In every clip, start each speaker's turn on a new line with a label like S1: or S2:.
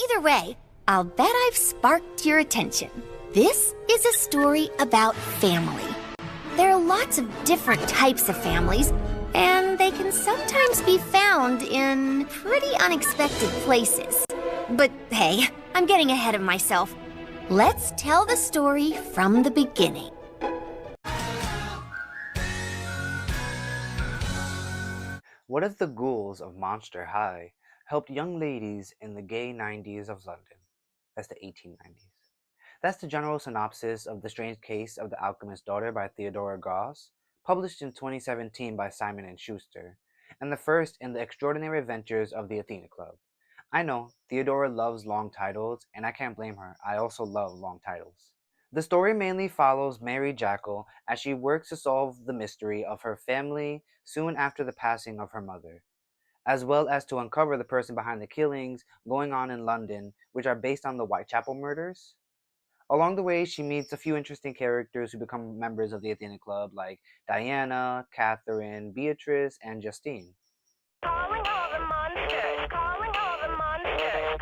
S1: Either way, I'll bet I've sparked your attention. This is a story about family. There are lots of different types of families, and they can sometimes be found in pretty unexpected places. But hey, I'm getting ahead of myself. Let's tell the story from the beginning.
S2: What if the ghouls of Monster High helped young ladies in the gay 90s of London? That's the 1890s. That's the general synopsis of The Strange Case of the Alchemist's Daughter by Theodora Goss, published in 2017 by Simon & Schuster, and the first in the Extraordinary Adventures of the Athena Club. I know, Theodora loves long titles, and I can't blame her. I also love long titles. The story mainly follows Mary Jackal as she works to solve the mystery of her family soon after the passing of her mother, as well as to uncover the person behind the killings going on in London, which are based on the Whitechapel murders. Along the way, she meets a few interesting characters who become members of the Athena Club, like Diana, Catherine, Beatrice, and Justine.
S3: Calling all the monsters, calling all the monsters,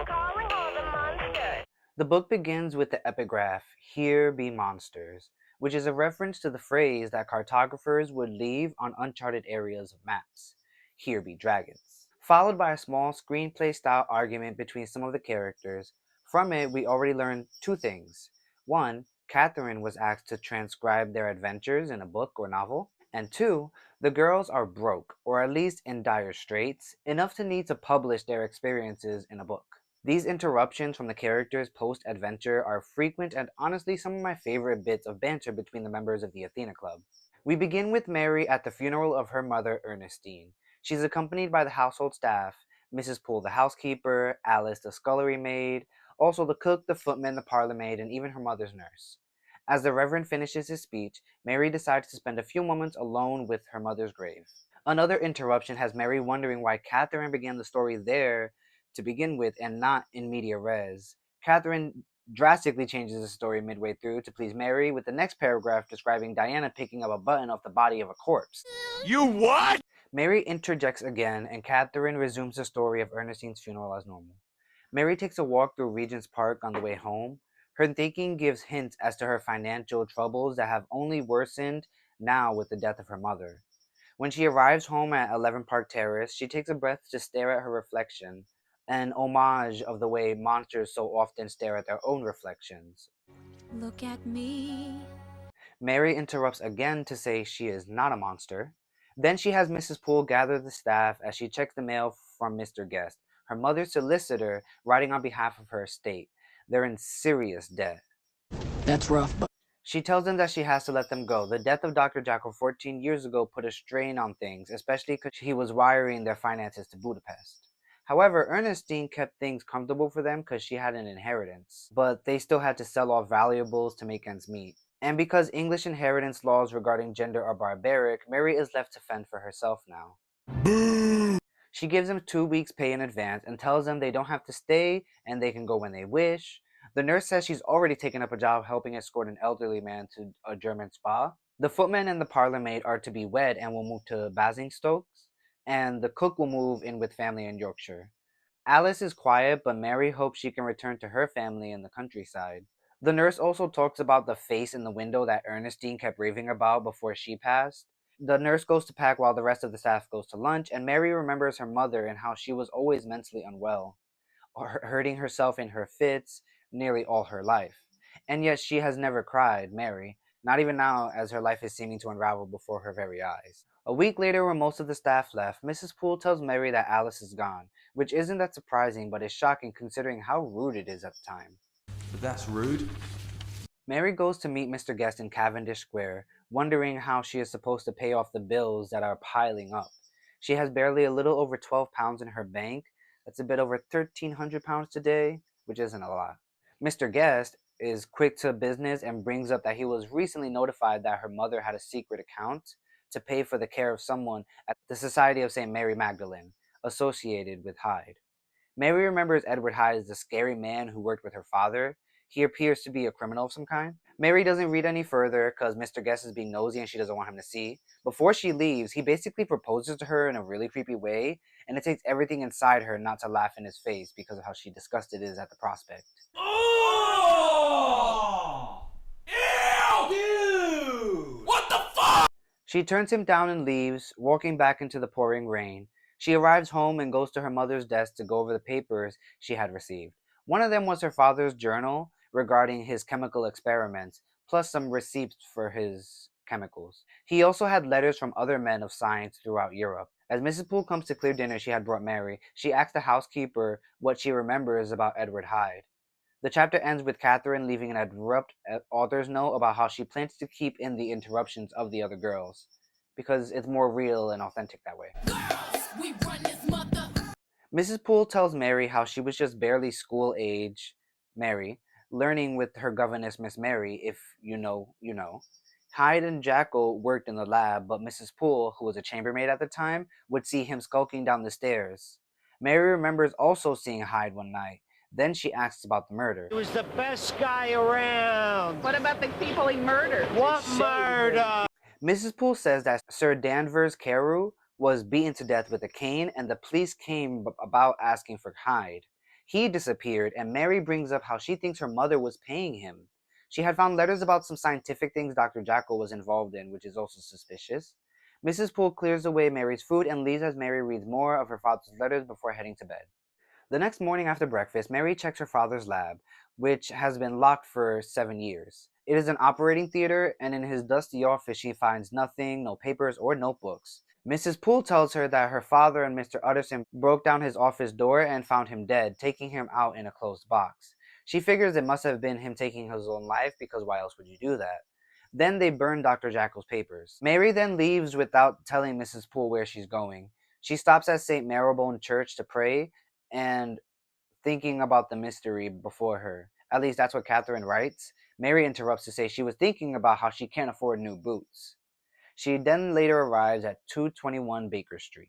S3: calling all the monsters.
S2: The book begins with the epigraph, "Here be monsters," which is a reference to the phrase that cartographers would leave on uncharted areas of maps, "Here be dragons," followed by a small screenplay-style argument between some of the characters. From it, we already learned two things. One, Catherine was asked to transcribe their adventures in a book or novel. And two, the girls are broke, or at least in dire straits, enough to need to publish their experiences in a book. These interruptions from the characters post-adventure are frequent and honestly some of my favorite bits of banter between the members of the Athena Club. We begin with Mary at the funeral of her mother, Ernestine. She's accompanied by the household staff, Mrs. Poole the housekeeper, Alice the scullery maid, also the cook, the footman, the parlor maid, and even her mother's nurse. As the Reverend finishes his speech, Mary decides to spend a few moments alone with her mother's grave. Another interruption has Mary wondering why Catherine began the story there to begin with and not in media res. Catherine drastically changes the story midway through to please Mary, with the next paragraph describing Diana picking up a button off the body of a corpse.
S4: You what?
S2: Mary interjects again, and Catherine resumes the story of Ernestine's funeral as normal. Mary takes a walk through Regent's Park on the way home. Her thinking gives hints as to her financial troubles that have only worsened now with the death of her mother. When she arrives home at 11 Park Terrace, she takes a breath to stare at her reflection, an homage of the way monsters so often stare at their own reflections.
S5: Look at me.
S2: Mary interrupts again to say she is not a monster. Then she has Mrs. Poole gather the staff as she checks the mail from Mr. Guest, her mother's solicitor, writing on behalf of her estate. They're in serious debt.
S6: That's rough, but
S2: She tells them that she has to let them go. The death of Dr. Jackal 14 years ago put a strain on things, especially because he was wiring their finances to Budapest. However, Ernestine kept things comfortable for them because she had an inheritance, but they still had to sell off valuables to make ends meet. And because English inheritance laws regarding gender are barbaric, Mary is left to fend for herself now. She gives them 2 weeks' pay in advance and tells them they don't have to stay and they can go when they wish. The nurse says she's already taken up a job helping escort an elderly man to a German spa. The footman and the parlor maid are to be wed and will move to Basingstokes, and the cook will move in with family in Yorkshire. Alice is quiet, but Mary hopes she can return to her family in the countryside. The nurse also talks about the face in the window that Ernestine kept raving about before she passed. The nurse goes to pack while the rest of the staff goes to lunch, and Mary remembers her mother and how she was always mentally unwell, or hurting herself in her fits nearly all her life. And yet she has never cried, Mary, not even now as her life is seeming to unravel before her very eyes. A week later, when most of the staff left, Mrs. Poole tells Mary that Alice is gone, which isn't that surprising, but is shocking considering how rude it is at the time.
S4: But that's rude.
S2: Mary goes to meet Mr. Guest in Cavendish Square, wondering how she is supposed to pay off the bills that are piling up. She has barely a little over £12 in her bank. That's a bit over £1,300 today, which isn't a lot. Mr. Guest is quick to business and brings up that he was recently notified that her mother had a secret account to pay for the care of someone at the Society of St. Mary Magdalene, associated with Hyde. Mary remembers Edward Hyde as the scary man who worked with her father. He appears to be a criminal of some kind. Mary doesn't read any further because Mr. Guest is being nosy and she doesn't want him to see. Before she leaves, he basically proposes to her in a really creepy way, and it takes everything inside her not to laugh in his face because of how she disgusted is at the prospect.
S4: Oh! Ew! Dude! What the fuck?
S2: She turns him down and leaves, walking back into the pouring rain. She arrives home and goes to her mother's desk to go over the papers she had received. One of them was her father's journal regarding his chemical experiments, plus some receipts for his chemicals. He also had letters from other men of science throughout Europe. As Mrs. Poole comes to clear dinner she had brought Mary, she asks the housekeeper what she remembers about Edward Hyde. The chapter ends with Catherine leaving an abrupt author's note about how she plans to keep in the interruptions of the other girls, because it's more real and authentic that way. Mrs. Poole tells Mary how she was just barely school age, Mary, learning with her governess Miss Mary, if you know, you know. Hyde and Jackal worked in the lab, but Mrs. Poole, who was a chambermaid at the time, would see him skulking down the stairs. Mary remembers also seeing Hyde one night. Then she asks about the murder.
S7: He was the best guy around.
S8: What about the people he murdered?
S7: What murder?
S2: Mrs. Poole says that Sir Danvers Carew was beaten to death with a cane and the police came about asking for Hyde. He disappeared and Mary brings up how she thinks her mother was paying him. She had found letters about some scientific things Dr. Jackal was involved in, which is also suspicious. Mrs. Poole clears away Mary's food and leaves as Mary reads more of her father's letters before heading to bed. The next morning after breakfast, Mary checks her father's lab, which has been locked for 7 years. It is an operating theater, and in his dusty office she finds nothing, no papers or notebooks. Mrs. Poole tells her that her father and Mr. Utterson broke down his office door and found him dead, taking him out in a closed box. She figures it must have been him taking his own life, because why else would you do that? Then they burn Dr. Jackal's papers. Mary then leaves without telling Mrs. Poole where she's going. She stops at St. Marylebone Church to pray, and thinking about the mystery before her. At least that's what Catherine writes. Mary interrupts to say she was thinking about how she can't afford new boots. She then later arrives at 221 Baker Street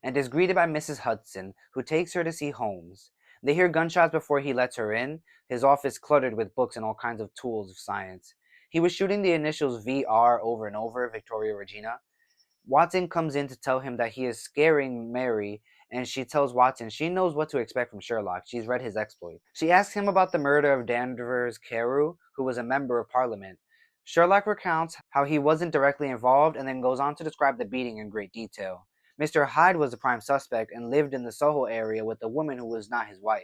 S2: and is greeted by Mrs. Hudson, who takes her to see Holmes. They hear gunshots before he lets her in, his office cluttered with books and all kinds of tools of science. He was shooting the initials VR over and over, Victoria Regina. Watson comes in to tell him that he is scaring Mary, and she tells Watson she knows what to expect from Sherlock. She's read his exploit. She asks him about the murder of Danvers Carew, who was a member of Parliament. Sherlock recounts how he wasn't directly involved and then goes on to describe the beating in great detail. Mr. Hyde was the prime suspect and lived in the Soho area with a woman who was not his wife.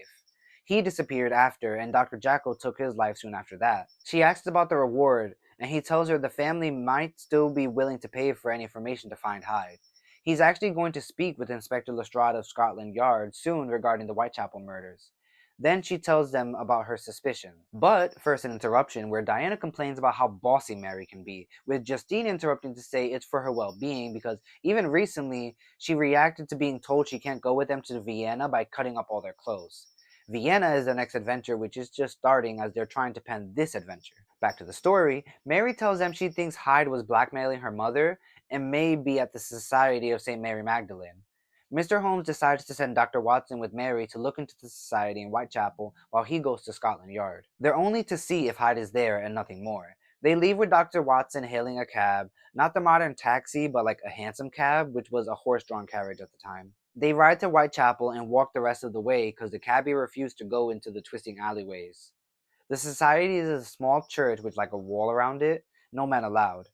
S2: He disappeared after, and Dr. Jackal took his life soon after that. She asks about the reward, and he tells her the family might still be willing to pay for any information to find Hyde. He's actually going to speak with Inspector Lestrade of Scotland Yard soon regarding the Whitechapel murders. Then she tells them about her suspicions. But first an interruption where Diana complains about how bossy Mary can be, with Justine interrupting to say it's for her well-being because even recently she reacted to being told she can't go with them to Vienna by cutting up all their clothes. Vienna is the next adventure, which is just starting as they're trying to pen this adventure. Back to the story, Mary tells them she thinks Hyde was blackmailing her mother and may be at the Society of St. Mary Magdalene. Mr. Holmes decides to send Dr. Watson with Mary to look into the society in Whitechapel while he goes to Scotland Yard. They're only to see if Hyde is there and nothing more. They leave with Dr. Watson hailing a cab, not the modern taxi, but like a hansom cab, which was a horse-drawn carriage at the time. They ride to Whitechapel and walk the rest of the way because the cabbie refused to go into the twisting alleyways. The society is a small church with like a wall around it, no men allowed.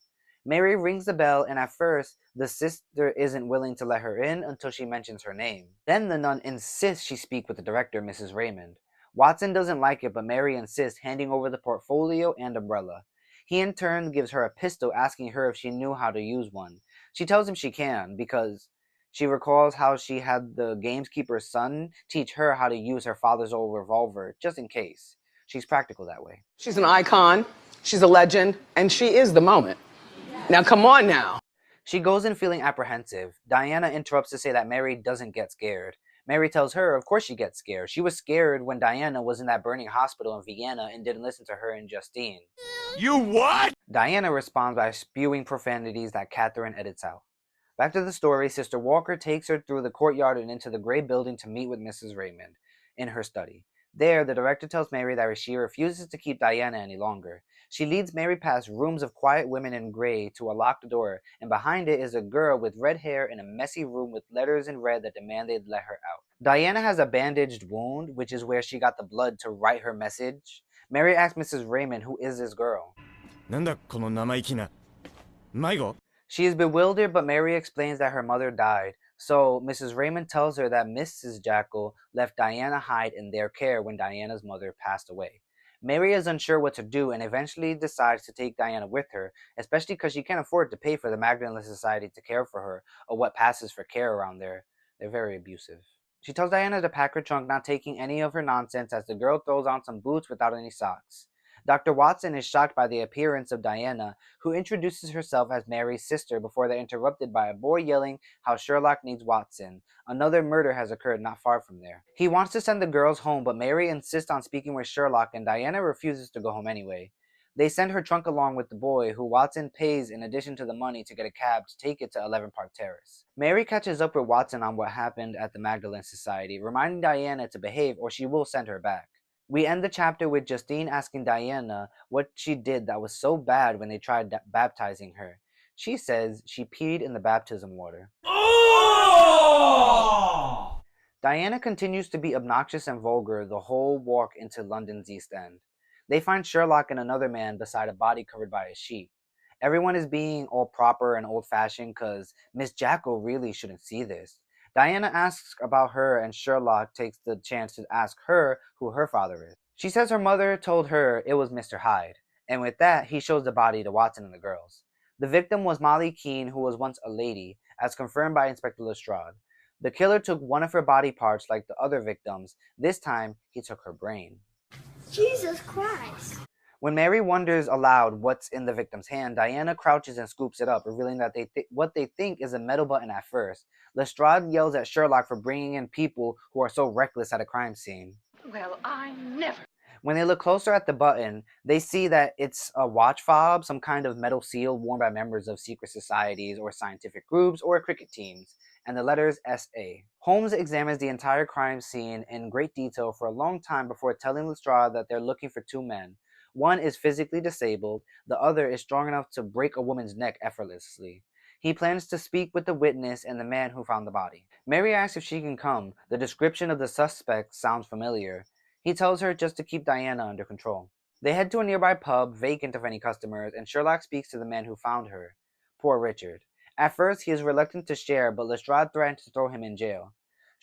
S2: Mary rings the bell, and at first, the sister isn't willing to let her in until she mentions her name. Then the nun insists she speak with the director, Mrs. Raymond. Watson doesn't like it, but Mary insists, handing over the portfolio and umbrella. He in turn gives her a pistol, asking her if she knew how to use one. She tells him she can, because she recalls how she had the gamekeeper's son teach her how to use her father's old revolver, just in case. She's practical that way.
S6: She's an icon, she's a legend, and she is the moment. Now come on now.
S2: She goes in feeling apprehensive. Diana interrupts to say that Mary doesn't get scared. Mary tells her of course she gets scared. She was scared when Diana was in that burning hospital in Vienna and didn't listen to her and Justine.
S4: You what?
S2: Diana responds by spewing profanities that Catherine edits out. Back to the story, Sister Walker takes her through the courtyard and into the gray building to meet with Mrs. Raymond in her study. There, the director tells Mary that she refuses to keep Diana any longer. She leads Mary past rooms of quiet women in gray to a locked door, and behind it is a girl with red hair in a messy room with letters in red that demand they let her out. Diana has a bandaged wound, which is where she got the blood to write her message. Mary asks Mrs. Raymond, who is this girl?
S4: なんだこの生意気な。迷子?
S2: She is bewildered, but Mary explains that her mother died. So Mrs. Raymond tells her that Mrs. Jackal left Diana Hyde in their care when Diana's mother passed away. Mary is unsure what to do and eventually decides to take Diana with her, especially because she can't afford to pay for the Magdalene Society to care for her, or what passes for care around there. They're very abusive. She tells Diana to pack her trunk, not taking any of her nonsense, as the girl throws on some boots without any socks. Dr. Watson is shocked by the appearance of Diana, who introduces herself as Mary's sister before they're interrupted by a boy yelling how Sherlock needs Watson. Another murder has occurred not far from there. He wants to send the girls home, but Mary insists on speaking with Sherlock, and Diana refuses to go home anyway. They send her trunk along with the boy, who Watson pays in addition to the money to get a cab to take it to 11 Park Terrace. Mary catches up with Watson on what happened at the Magdalene Society, reminding Diana to behave or she will send her back. We end the chapter with Justine asking Diana what she did that was so bad when they tried baptizing her. She says she peed in the baptism water.
S4: Oh!
S2: Diana continues to be obnoxious and vulgar the whole walk into London's East End. They find Sherlock and another man beside a body covered by a sheet. Everyone is being all proper and old-fashioned because Miss Jackal really shouldn't see this. Diana asks about her and Sherlock takes the chance to ask her who her father is. She says her mother told her it was Mr. Hyde, and with that, he shows the body to Watson and the girls. The victim was Molly Keene, who was once a lady, as confirmed by Inspector Lestrade. The killer took one of her body parts like the other victims. This time, he took her brain.
S8: Jesus Christ.
S2: When Mary wonders aloud what's in the victim's hand, Diana crouches and scoops it up, revealing that what they think is a metal button at first. Lestrade yells at Sherlock for bringing in people who are so reckless at a crime scene.
S8: Well, I never.
S2: When they look closer at the button, they see that it's a watch fob, some kind of metal seal worn by members of secret societies or scientific groups or cricket teams, and the letters S.A. Holmes examines the entire crime scene in great detail for a long time before telling Lestrade that they're looking for two men. One is physically disabled, the other is strong enough to break a woman's neck effortlessly. He plans to speak with the witness and the man who found the body. Mary asks if she can come. The description of the suspect sounds familiar. He tells her just to keep Diana under control. They head to a nearby pub, vacant of any customers, and Sherlock speaks to the man who found her. Poor Richard. At first, he is reluctant to share, but Lestrade threatens to throw him in jail.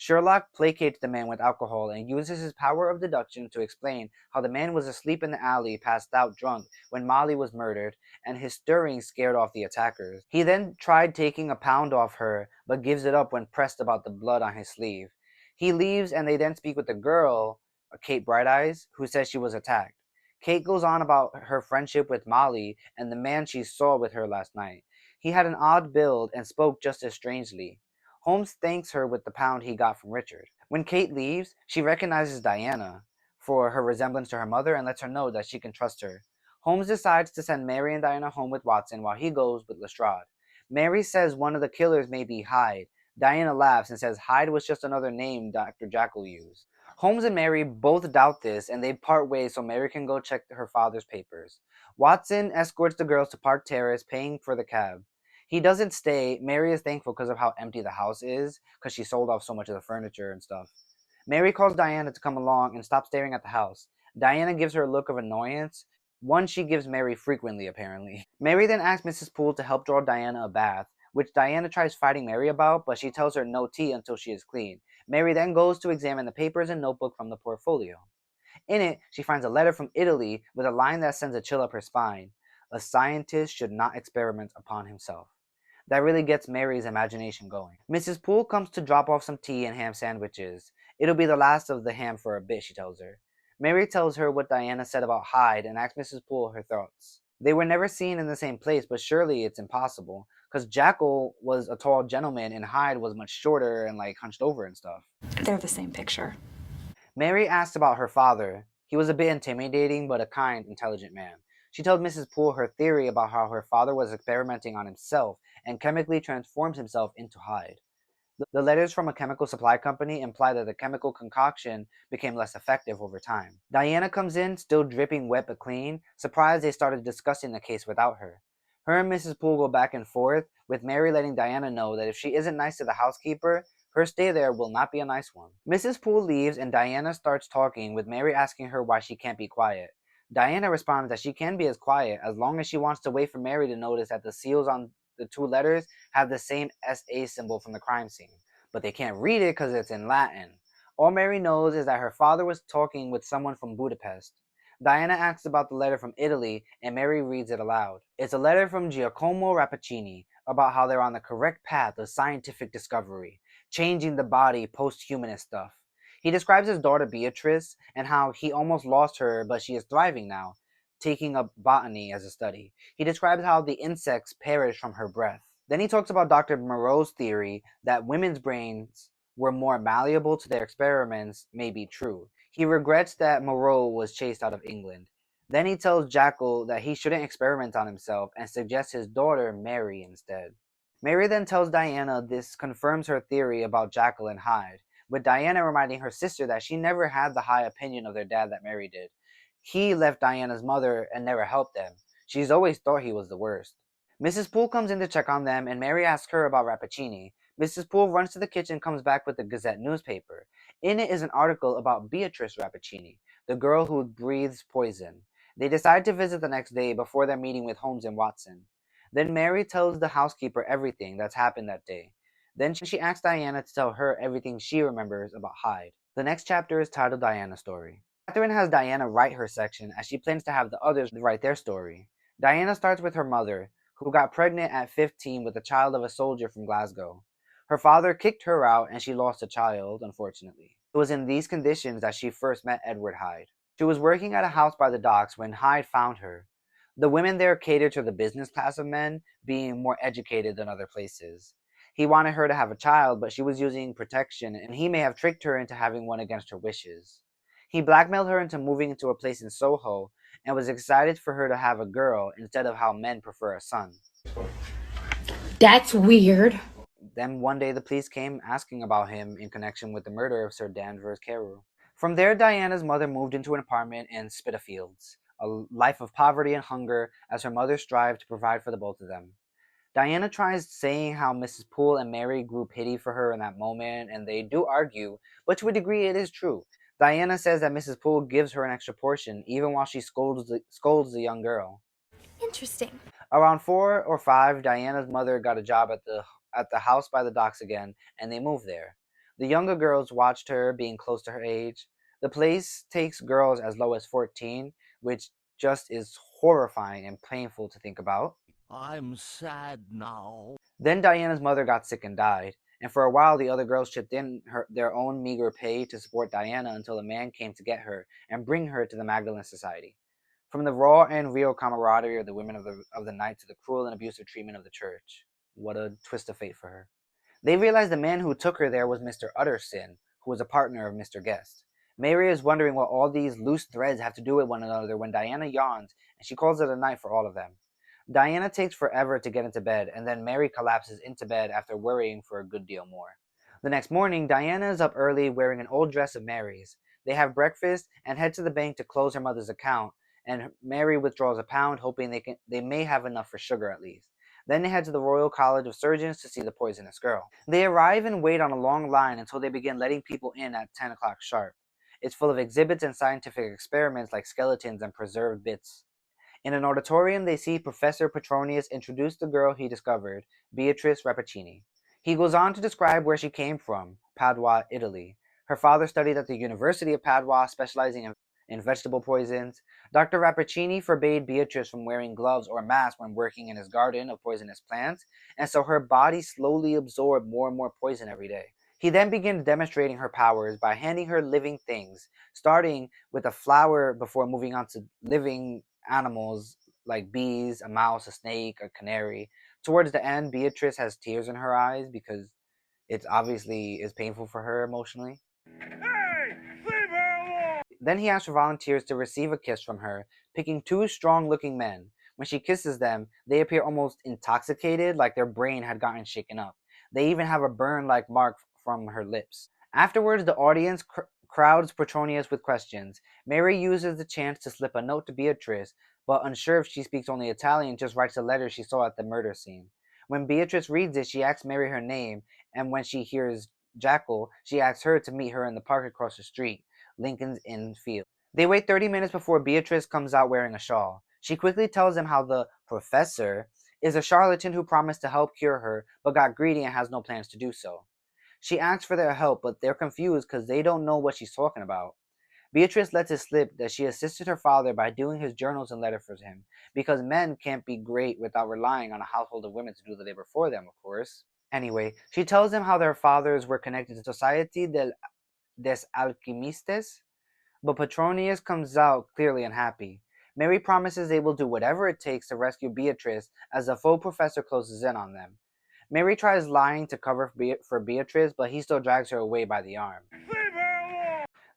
S2: Sherlock placates the man with alcohol and uses his power of deduction to explain how the man was asleep in the alley, passed out drunk, when Molly was murdered, and his stirring scared off the attackers. He then tried taking a pound off her, but gives it up when pressed about the blood on his sleeve. He leaves, and they then speak with the girl, Kate Brighteyes, who says she was attacked. Kate goes on about her friendship with Molly and the man she saw with her last night. He had an odd build and spoke just as strangely. Holmes thanks her with the pound he got from Richard. When Kate leaves, she recognizes Diana for her resemblance to her mother and lets her know that she can trust her. Holmes decides to send Mary and Diana home with Watson while he goes with Lestrade. Mary says one of the killers may be Hyde. Diana laughs and says Hyde was just another name Dr. Jackal used. Holmes and Mary both doubt this, and they part ways so Mary can go check her father's papers. Watson escorts the girls to Park Terrace, paying for the cab. He doesn't stay. Mary is thankful because of how empty the house is, because she sold off so much of the furniture and stuff. Mary calls Diana to come along and stop staring at the house. Diana gives her a look of annoyance, one she gives Mary frequently, apparently. Mary then asks Mrs. Poole to help draw Diana a bath, which Diana tries fighting Mary about, but she tells her no tea until she is clean. Mary then goes to examine the papers and notebook from the portfolio. In it, she finds a letter from Italy with a line that sends a chill up her spine. A scientist should not experiment upon himself. That really gets Mary's imagination going. Mrs. Poole comes to drop off some tea and ham sandwiches. It'll be the last of the ham for a bit, she tells her. Mary tells her what Diana said about Hyde and asks Mrs. Poole her thoughts. They were never seen in the same place, but surely it's impossible, because Jackal was a tall gentleman and Hyde was much shorter and hunched over and stuff.
S9: They're the same picture.
S2: Mary asked about her father. He was a bit intimidating, but a kind, intelligent man. She told Mrs. Poole her theory about how her father was experimenting on himself and chemically transformed himself into Hyde. The letters from a chemical supply company imply that the chemical concoction became less effective over time. Diana comes in, still dripping wet but clean, surprised they started discussing the case without her. Her and Mrs. Poole go back and forth, with Mary letting Diana know that if she isn't nice to the housekeeper, her stay there will not be a nice one. Mrs. Poole leaves and Diana starts talking, with Mary asking her why she can't be quiet. Diana responds that she can be as quiet as long as she wants to wait for Mary to notice that the seals on the two letters have the same SA symbol from the crime scene, but they can't read it because it's in Latin. All Mary knows is that her father was talking with someone from Budapest. Diana asks about the letter from Italy, and Mary reads it aloud. It's a letter from Giacomo Rappaccini about how they're on the correct path of scientific discovery, changing the body post-humanist stuff. He describes his daughter Beatrice and how he almost lost her, but she is thriving now, taking up botany as a study. He describes how the insects perish from her breath. Then he talks about Dr. Moreau's theory that women's brains were more malleable to their experiments may be true. He regrets that Moreau was chased out of England. Then he tells Jackal that he shouldn't experiment on himself and suggests his daughter marry instead. Mary then tells Diana this confirms her theory about Jackal and Hyde, with Diana reminding her sister that she never had the high opinion of their dad that Mary did. He left Diana's mother and never helped them. She's always thought he was the worst. Mrs. Poole comes in to check on them, and Mary asks her about Rappaccini. Mrs. Poole runs to the kitchen and comes back with the Gazette newspaper. In it is an article about Beatrice Rappaccini, the girl who breathes poison. They decide to visit the next day before their meeting with Holmes and Watson. Then Mary tells the housekeeper everything that's happened that day. Then she asks Diana to tell her everything she remembers about Hyde. The next chapter is titled Diana's Story. Catherine has Diana write her section as she plans to have the others write their story. Diana starts with her mother, who got pregnant at 15 with a child of a soldier from Glasgow. Her father kicked her out and she lost a child, unfortunately. It was in these conditions that she first met Edward Hyde. She was working at a house by the docks when Hyde found her. The women there catered to the business class of men, being more educated than other places. He wanted her to have a child, but she was using protection, and he may have tricked her into having one against her wishes. He blackmailed her into moving into a place in Soho, and was excited for her to have a girl instead of how men prefer a son.
S8: That's weird.
S2: Then one day the police came asking about him in connection with the murder of Sir Danvers Carew. From there, Diana's mother moved into an apartment in Spitalfields, a life of poverty and hunger as her mother strived to provide for the both of them. Diana tries saying how Mrs. Poole and Mary grew pity for her in that moment, and they do argue, but to a degree it is true. Diana says that Mrs. Poole gives her an extra portion, even while she scolds the young girl.
S5: Interesting.
S2: Around 4 or 5, Diana's mother got a job at the house by the docks again, and they moved there. The younger girls watched her, being close to her age. The place takes girls as low as 14, which just is horrifying and painful to think about.
S4: I'm sad now.
S2: Then Diana's mother got sick and died, and for a while the other girls chipped in their own meager pay to support Diana until a man came to get her and bring her to the Magdalene Society. From the raw and real camaraderie of the women of the night to the cruel and abusive treatment of the church. What a twist of fate for her. They realized the man who took her there was Mr. Utterson, who was a partner of Mr. Guest. Mary is wondering what all these loose threads have to do with one another when Diana yawns, and she calls it a night for all of them. Diana takes forever to get into bed, and then Mary collapses into bed after worrying for a good deal more. The next morning, Diana is up early wearing an old dress of Mary's. They have breakfast and head to the bank to close her mother's account, and Mary withdraws £1, hoping they may have enough for sugar at least. Then they head to the Royal College of Surgeons to see the poisonous girl. They arrive and wait on a long line until they begin letting people in at 10 o'clock sharp. It's full of exhibits and scientific experiments like skeletons and preserved bits. In an auditorium, they see Professor Petronius introduce the girl he discovered, Beatrice Rappaccini. He goes on to describe where she came from, Padua, Italy. Her father studied at the University of Padua, specializing in vegetable poisons. Dr. Rappaccini forbade Beatrice from wearing gloves or masks when working in his garden of poisonous plants, and so her body slowly absorbed more and more poison every day. He then begins demonstrating her powers by handing her living things, starting with a flower before moving on to living animals like bees, a mouse, a snake, a canary. Towards the end, Beatrice has tears in her eyes because it obviously is painful for her emotionally.
S7: Hey! Leave her alone!
S2: Then he asks for volunteers to receive a kiss from her, picking 2 strong-looking men. When she kisses them, they appear almost intoxicated, like their brain had gotten shaken up. They even have a burn-like mark from her lips. Afterwards, the audience crowds Petronius with questions. Mary uses the chance to slip a note to Beatrice, but unsure if she speaks only Italian, just writes a letter she saw at the murder scene. When Beatrice reads it, she asks Mary her name, and when she hears Jackal, she asks her to meet her in the park across the street, Lincoln's Inn Field. They wait 30 minutes before Beatrice comes out wearing a shawl. She quickly tells them how the professor is a charlatan who promised to help cure her, but got greedy and has no plans to do so. She asks for their help, but they're confused because they don't know what she's talking about. Beatrice lets it slip that she assisted her father by doing his journals and letters for him, because men can't be great without relying on a household of women to do the labor for them, of course. Anyway, she tells them how their fathers were connected to Society des Alquimistes, but Petronius comes out clearly unhappy. Mary promises they will do whatever it takes to rescue Beatrice as the faux professor closes in on them. Mary tries lying to cover for Beatrice, but he still drags her away by the arm.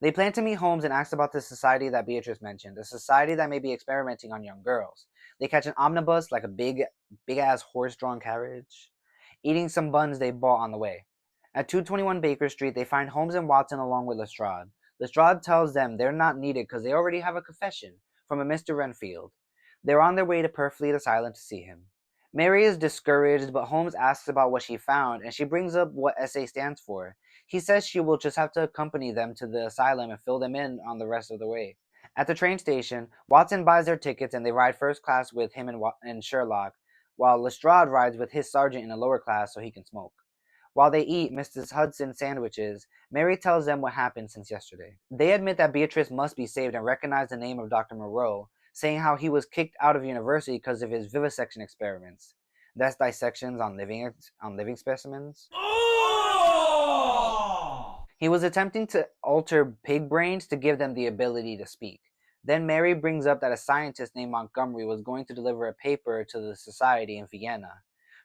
S2: They plan to meet Holmes and ask about the society that Beatrice mentioned, a society that may be experimenting on young girls. They catch an omnibus, like a big-ass horse-drawn carriage, eating some buns they bought on the way. At 221 Baker Street, they find Holmes and Watson along with Lestrade. Lestrade tells them they're not needed because they already have a confession from a Mr. Renfield. They're on their way to Purfleet Asylum to see him. Mary is discouraged, but Holmes asks about what she found, and she brings up what SA stands for. He says she will just have to accompany them to the asylum and fill them in on the rest of the way. At the train station, Watson buys their tickets and they ride first class with him and Sherlock, while Lestrade rides with his sergeant in a lower class so he can smoke. While they eat Mrs. Hudson's sandwiches, Mary tells them what happened since yesterday. They admit that Beatrice must be saved and recognize the name of Dr. Moreau, saying how he was kicked out of university because of his vivisection experiments. That's dissections on living specimens. He was attempting to alter pig brains to give them the ability to speak. Then Mary brings up that a scientist named Montgomery was going to deliver a paper to the society in Vienna.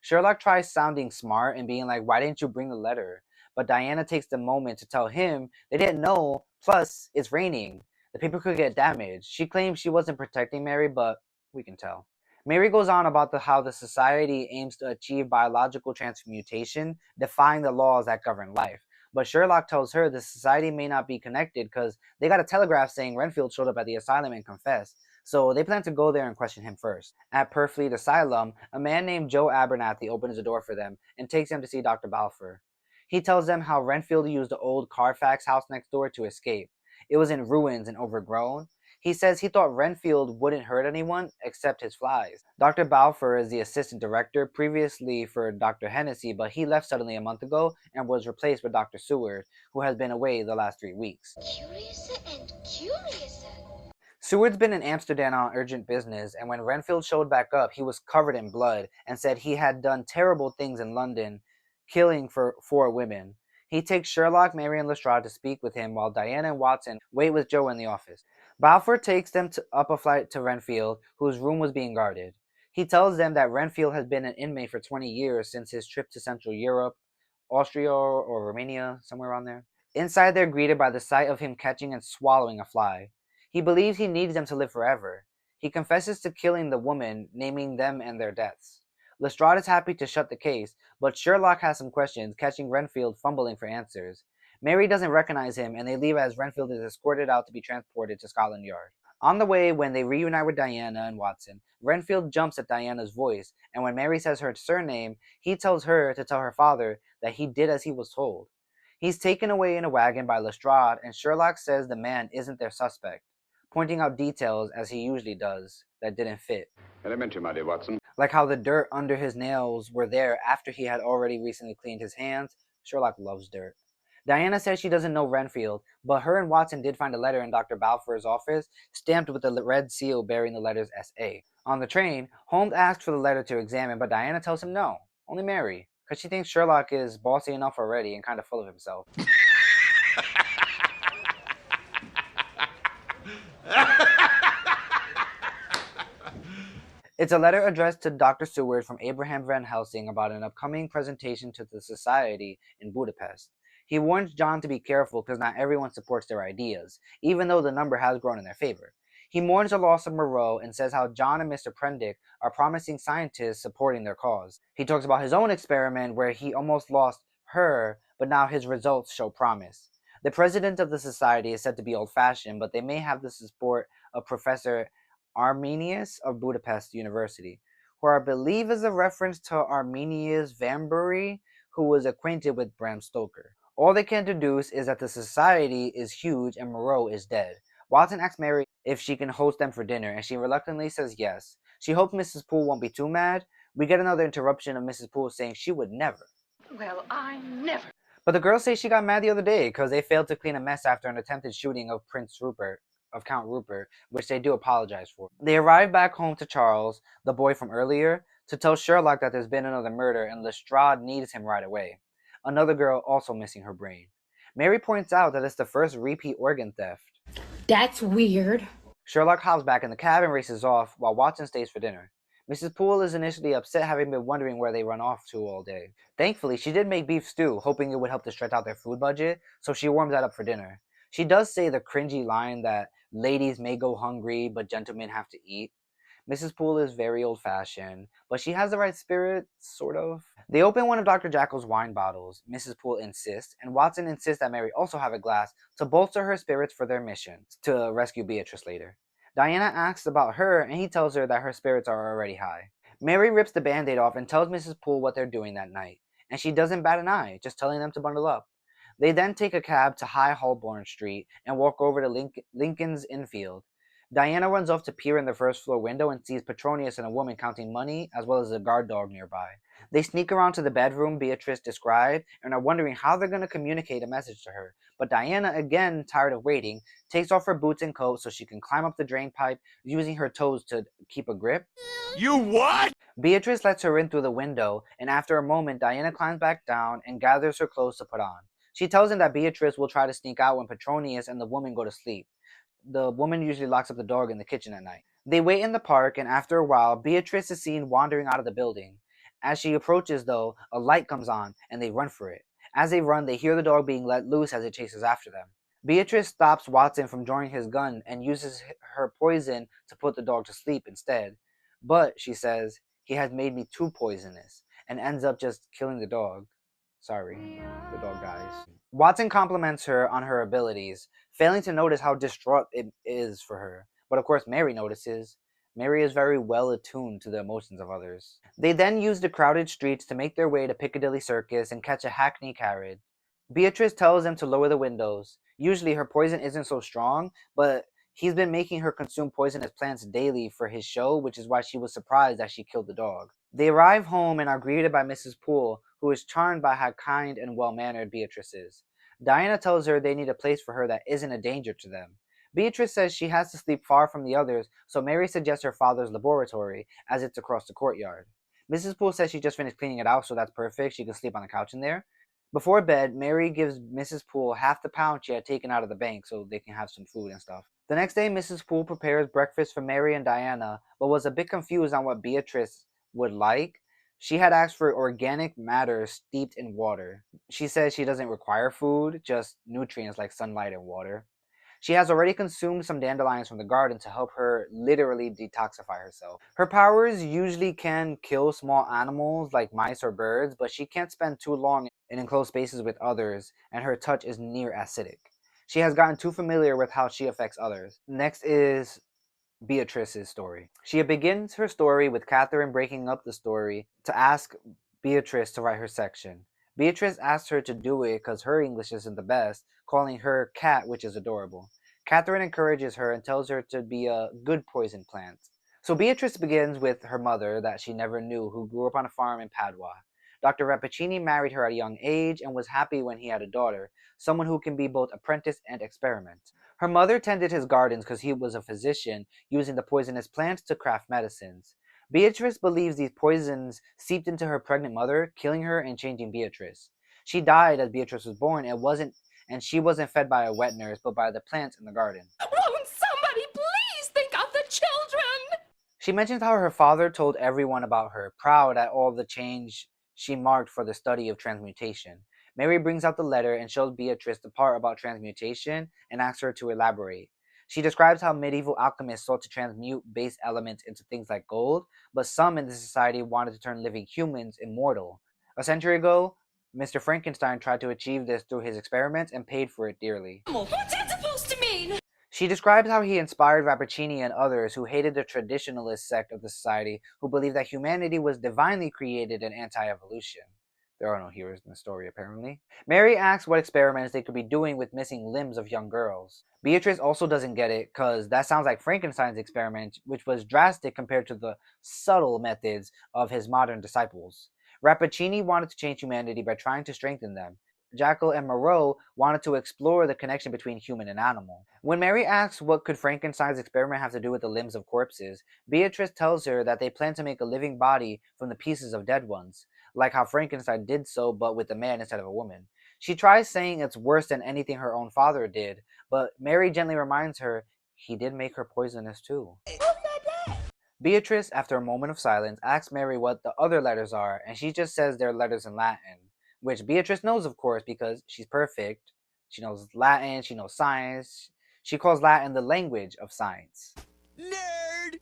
S2: Sherlock tries sounding smart and being like, why didn't you bring the letter? But Diana takes the moment to tell him they didn't know, plus it's raining. The paper could get damaged. She claims she wasn't protecting Mary, but we can tell. Mary goes on about how the society aims to achieve biological transmutation, defying the laws that govern life. But Sherlock tells her the society may not be connected because they got a telegraph saying Renfield showed up at the asylum and confessed. So they plan to go there and question him first. At Purfleet Asylum, a man named Joe Abernathy opens the door for them and takes them to see Dr. Balfour. He tells them how Renfield used the old Carfax house next door to escape. It was in ruins and overgrown. He says he thought Renfield wouldn't hurt anyone except his flies. Dr. Balfour is the assistant director, previously for Dr. Hennessy, but he left suddenly a month ago and was replaced with Dr. Seward, who has been away the last 3 weeks.
S9: Curiouser and curiouser.
S2: Seward's been in Amsterdam on urgent business, and when Renfield showed back up, he was covered in blood and said he had done terrible things in London, killing for 4 women. He takes Sherlock, Mary, and Lestrade to speak with him while Diana and Watson wait with Joe in the office. Balfour takes them up a flight to Renfield, whose room was being guarded. He tells them that Renfield has been an inmate for 20 years since his trip to Central Europe, Austria or Romania, somewhere around there. Inside, they're greeted by the sight of him catching and swallowing a fly. He believes he needs them to live forever. He confesses to killing the woman, naming them and their deaths. Lestrade is happy to shut the case, but Sherlock has some questions, catching Renfield fumbling for answers. Mary doesn't recognize him, and they leave as Renfield is escorted out to be transported to Scotland Yard. On the way, when they reunite with Diana and Watson, Renfield jumps at Diana's voice, and when Mary says her surname, he tells her to tell her father that he did as he was told. He's taken away in a wagon by Lestrade, and Sherlock says the man isn't their suspect, pointing out details, as he usually does, that didn't fit.
S10: Elementary, my dear Watson.
S2: Like how the dirt under his nails were there after he had already recently cleaned his hands. Sherlock loves dirt. Diana says she doesn't know Renfield, but her and Watson did find a letter in Dr. Balfour's office, stamped with the red seal bearing the letters S.A. On the train, Holmes asks for the letter to examine, but Diana tells him no, only Mary, because she thinks Sherlock is bossy enough already and kind of full of himself. It's a letter addressed to Dr. Seward from Abraham Van Helsing about an upcoming presentation to the society in Budapest. He warns John to be careful because not everyone supports their ideas, even though the number has grown in their favor. He mourns the loss of Moreau and says how John and Mr. Prendick are promising scientists supporting their cause. He talks about his own experiment where he almost lost her, but now his results show promise. The president of the society is said to be old-fashioned, but they may have the support of Professor Arminius of Budapest University, who I believe is a reference to Arminius Vanbury, who was acquainted with Bram Stoker. All they can deduce is that the society is huge and Moreau is dead. Watson asks Mary if she can host them for dinner, and she reluctantly says yes. She hopes Mrs. Poole won't be too mad. We get another interruption of Mrs. Poole saying she would never.
S3: Well, I never.
S2: But the girls say she got mad the other day because they failed to clean a mess after an attempted shooting of Count Rupert, which they do apologize for. They arrive back home to Charles, the boy from earlier, to tell Sherlock that there's been another murder and Lestrade needs him right away. Another girl also missing her brain. Mary points out that it's the first repeat organ theft.
S8: That's weird.
S2: Sherlock hops back in the cab and races off while Watson stays for dinner. Mrs. Poole is initially upset, having been wondering where they run off to all day. Thankfully, she did make beef stew, hoping it would help to stretch out their food budget, so she warms that up for dinner. She does say the cringy line that ladies may go hungry, but gentlemen have to eat. Mrs. Poole is very old-fashioned, but she has the right spirit, sort of. They open one of Dr. Jekyll's wine bottles. Mrs. Poole insists, and Watson insists that Mary also have a glass to bolster her spirits for their mission to rescue Beatrice later. Diana asks about her, and he tells her that her spirits are already high. Mary rips the band-aid off and tells Mrs. Poole what they're doing that night, and she doesn't bat an eye, just telling them to bundle up. They then take a cab to High Holborn Street and walk over to Lincoln's Innfield. Diana runs off to peer in the first floor window and sees Petronius and a woman counting money, as well as a guard dog nearby. They sneak around to the bedroom Beatrice described and are wondering how they're going to communicate a message to her. But Diana, again tired of waiting, takes off her boots and coat so she can climb up the drain pipe using her toes to keep a grip.
S4: You what?
S2: Beatrice lets her in through the window, and after a moment, Diana climbs back down and gathers her clothes to put on. She tells him that Beatrice will try to sneak out when Petronius and the woman go to sleep. The woman usually locks up the dog in the kitchen at night. They wait in the park, and after a while, Beatrice is seen wandering out of the building. As she approaches, though, a light comes on, and they run for it. As they run, they hear the dog being let loose as it chases after them. Beatrice stops Watson from drawing his gun and uses her poison to put the dog to sleep instead. But, she says, he has made me too poisonous, and ends up just killing the dog. Sorry, the dog dies. Watson compliments her on her abilities, failing to notice how distraught it is for her. But of course Mary notices. Mary is very well attuned to the emotions of others. They then use the crowded streets to make their way to Piccadilly Circus and catch a hackney carriage. Beatrice tells them to lower the windows. Usually her poison isn't so strong, but he's been making her consume poisonous plants daily for his show, which is why she was surprised that she killed the dog. They arrive home and are greeted by Mrs. Poole, who is charmed by how kind and well-mannered Beatrice is. Diana tells her they need a place for her that isn't a danger to them. Beatrice says she has to sleep far from the others, so Mary suggests her father's laboratory, as it's across the courtyard. Mrs. Poole says she just finished cleaning it out, so that's perfect. She can sleep on the couch in there. Before bed, Mary gives Mrs. Poole half the pound she had taken out of the bank so they can have some food and stuff. The next day, Mrs. Poole prepares breakfast for Mary and Diana, but was a bit confused on what Beatrice would like. She had asked for organic matter steeped in water. She says she doesn't require food, just nutrients like sunlight and water. She has already consumed some dandelions from the garden to help her literally detoxify herself. Her powers usually can kill small animals like mice or birds, but she can't spend too long in enclosed spaces with others, and her touch is near acidic. She has gotten too familiar with how she affects others. Next is Beatrice's story. She begins her story with Catherine breaking up the story to ask Beatrice to write her section. Beatrice asks her to do it because her English isn't the best, calling her Cat, which is adorable. Catherine encourages her and tells her to be a good poison plant. So Beatrice begins with her mother that she never knew, who grew up on a farm in Padua. Dr. Rappaccini married her at a young age and was happy when he had a daughter, someone who can be both apprentice and experiment. Her mother tended his gardens because he was a physician, using the poisonous plants to craft medicines. Beatrice believes these poisons seeped into her pregnant mother, killing her and changing Beatrice. She died as Beatrice was born and she wasn't fed by a wet nurse, but by the plants in the garden.
S5: Won't somebody please think of the children?
S2: She mentions how her father told everyone about her, proud at all the change she marked for the study of transmutation. Mary brings out the letter and shows Beatrice the part about transmutation and asks her to elaborate. She describes how medieval alchemists sought to transmute base elements into things like gold, but some in the society wanted to turn living humans immortal. A century ago, Mr. Frankenstein tried to achieve this through his experiments and paid for it dearly.
S5: What's that supposed to mean?
S2: She describes how he inspired Rappaccini and others who hated the traditionalist sect of the society who believed that humanity was divinely created and anti-evolution. There are no heroes in the story, apparently. Mary asks what experiments they could be doing with missing limbs of young girls. Beatrice also doesn't get it, cause that sounds like Frankenstein's experiment, which was drastic compared to the subtle methods of his modern disciples. Rappaccini wanted to change humanity by trying to strengthen them. Jackal and Moreau wanted to explore the connection between human and animal. When Mary asks what could Frankenstein's experiment have to do with the limbs of corpses, Beatrice tells her that they plan to make a living body from the pieces of dead ones, like how Frankenstein did so but with a man instead of a woman. She tries saying it's worse than anything her own father did, but Mary gently reminds her he did make her poisonous too. Beatrice, after a moment of silence, asks Mary what the other letters are, and she just says they're letters in Latin, which Beatrice knows, of course, because she's perfect. She knows Latin, she knows science. She calls Latin the language of science.
S4: Nerd!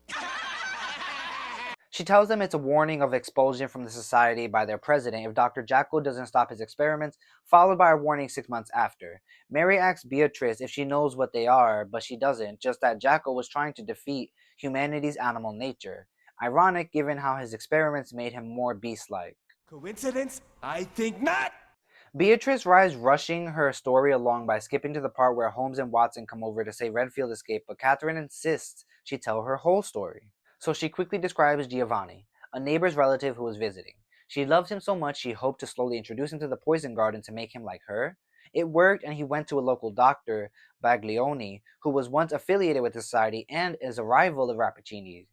S2: She tells them it's a warning of expulsion from the society by their president if Dr. Jackal doesn't stop his experiments, followed by a warning 6 months after. Mary asks Beatrice if she knows what they are, but she doesn't, just that Jackal was trying to defeat humanity's animal nature. Ironic given how his experiments made him more beast-like.
S4: Coincidence? I think not!
S2: Beatrice rides rushing her story along by skipping to the part where Holmes and Watson come over to say Renfield escaped, but Catherine insists she tell her whole story. So she quickly describes Giovanni, a neighbor's relative who was visiting. She loved him so much she hoped to slowly introduce him to the poison garden to make him like her. It worked, and he went to a local doctor, Baglioni, who was once affiliated with the society and is a rival of Rappaccini's.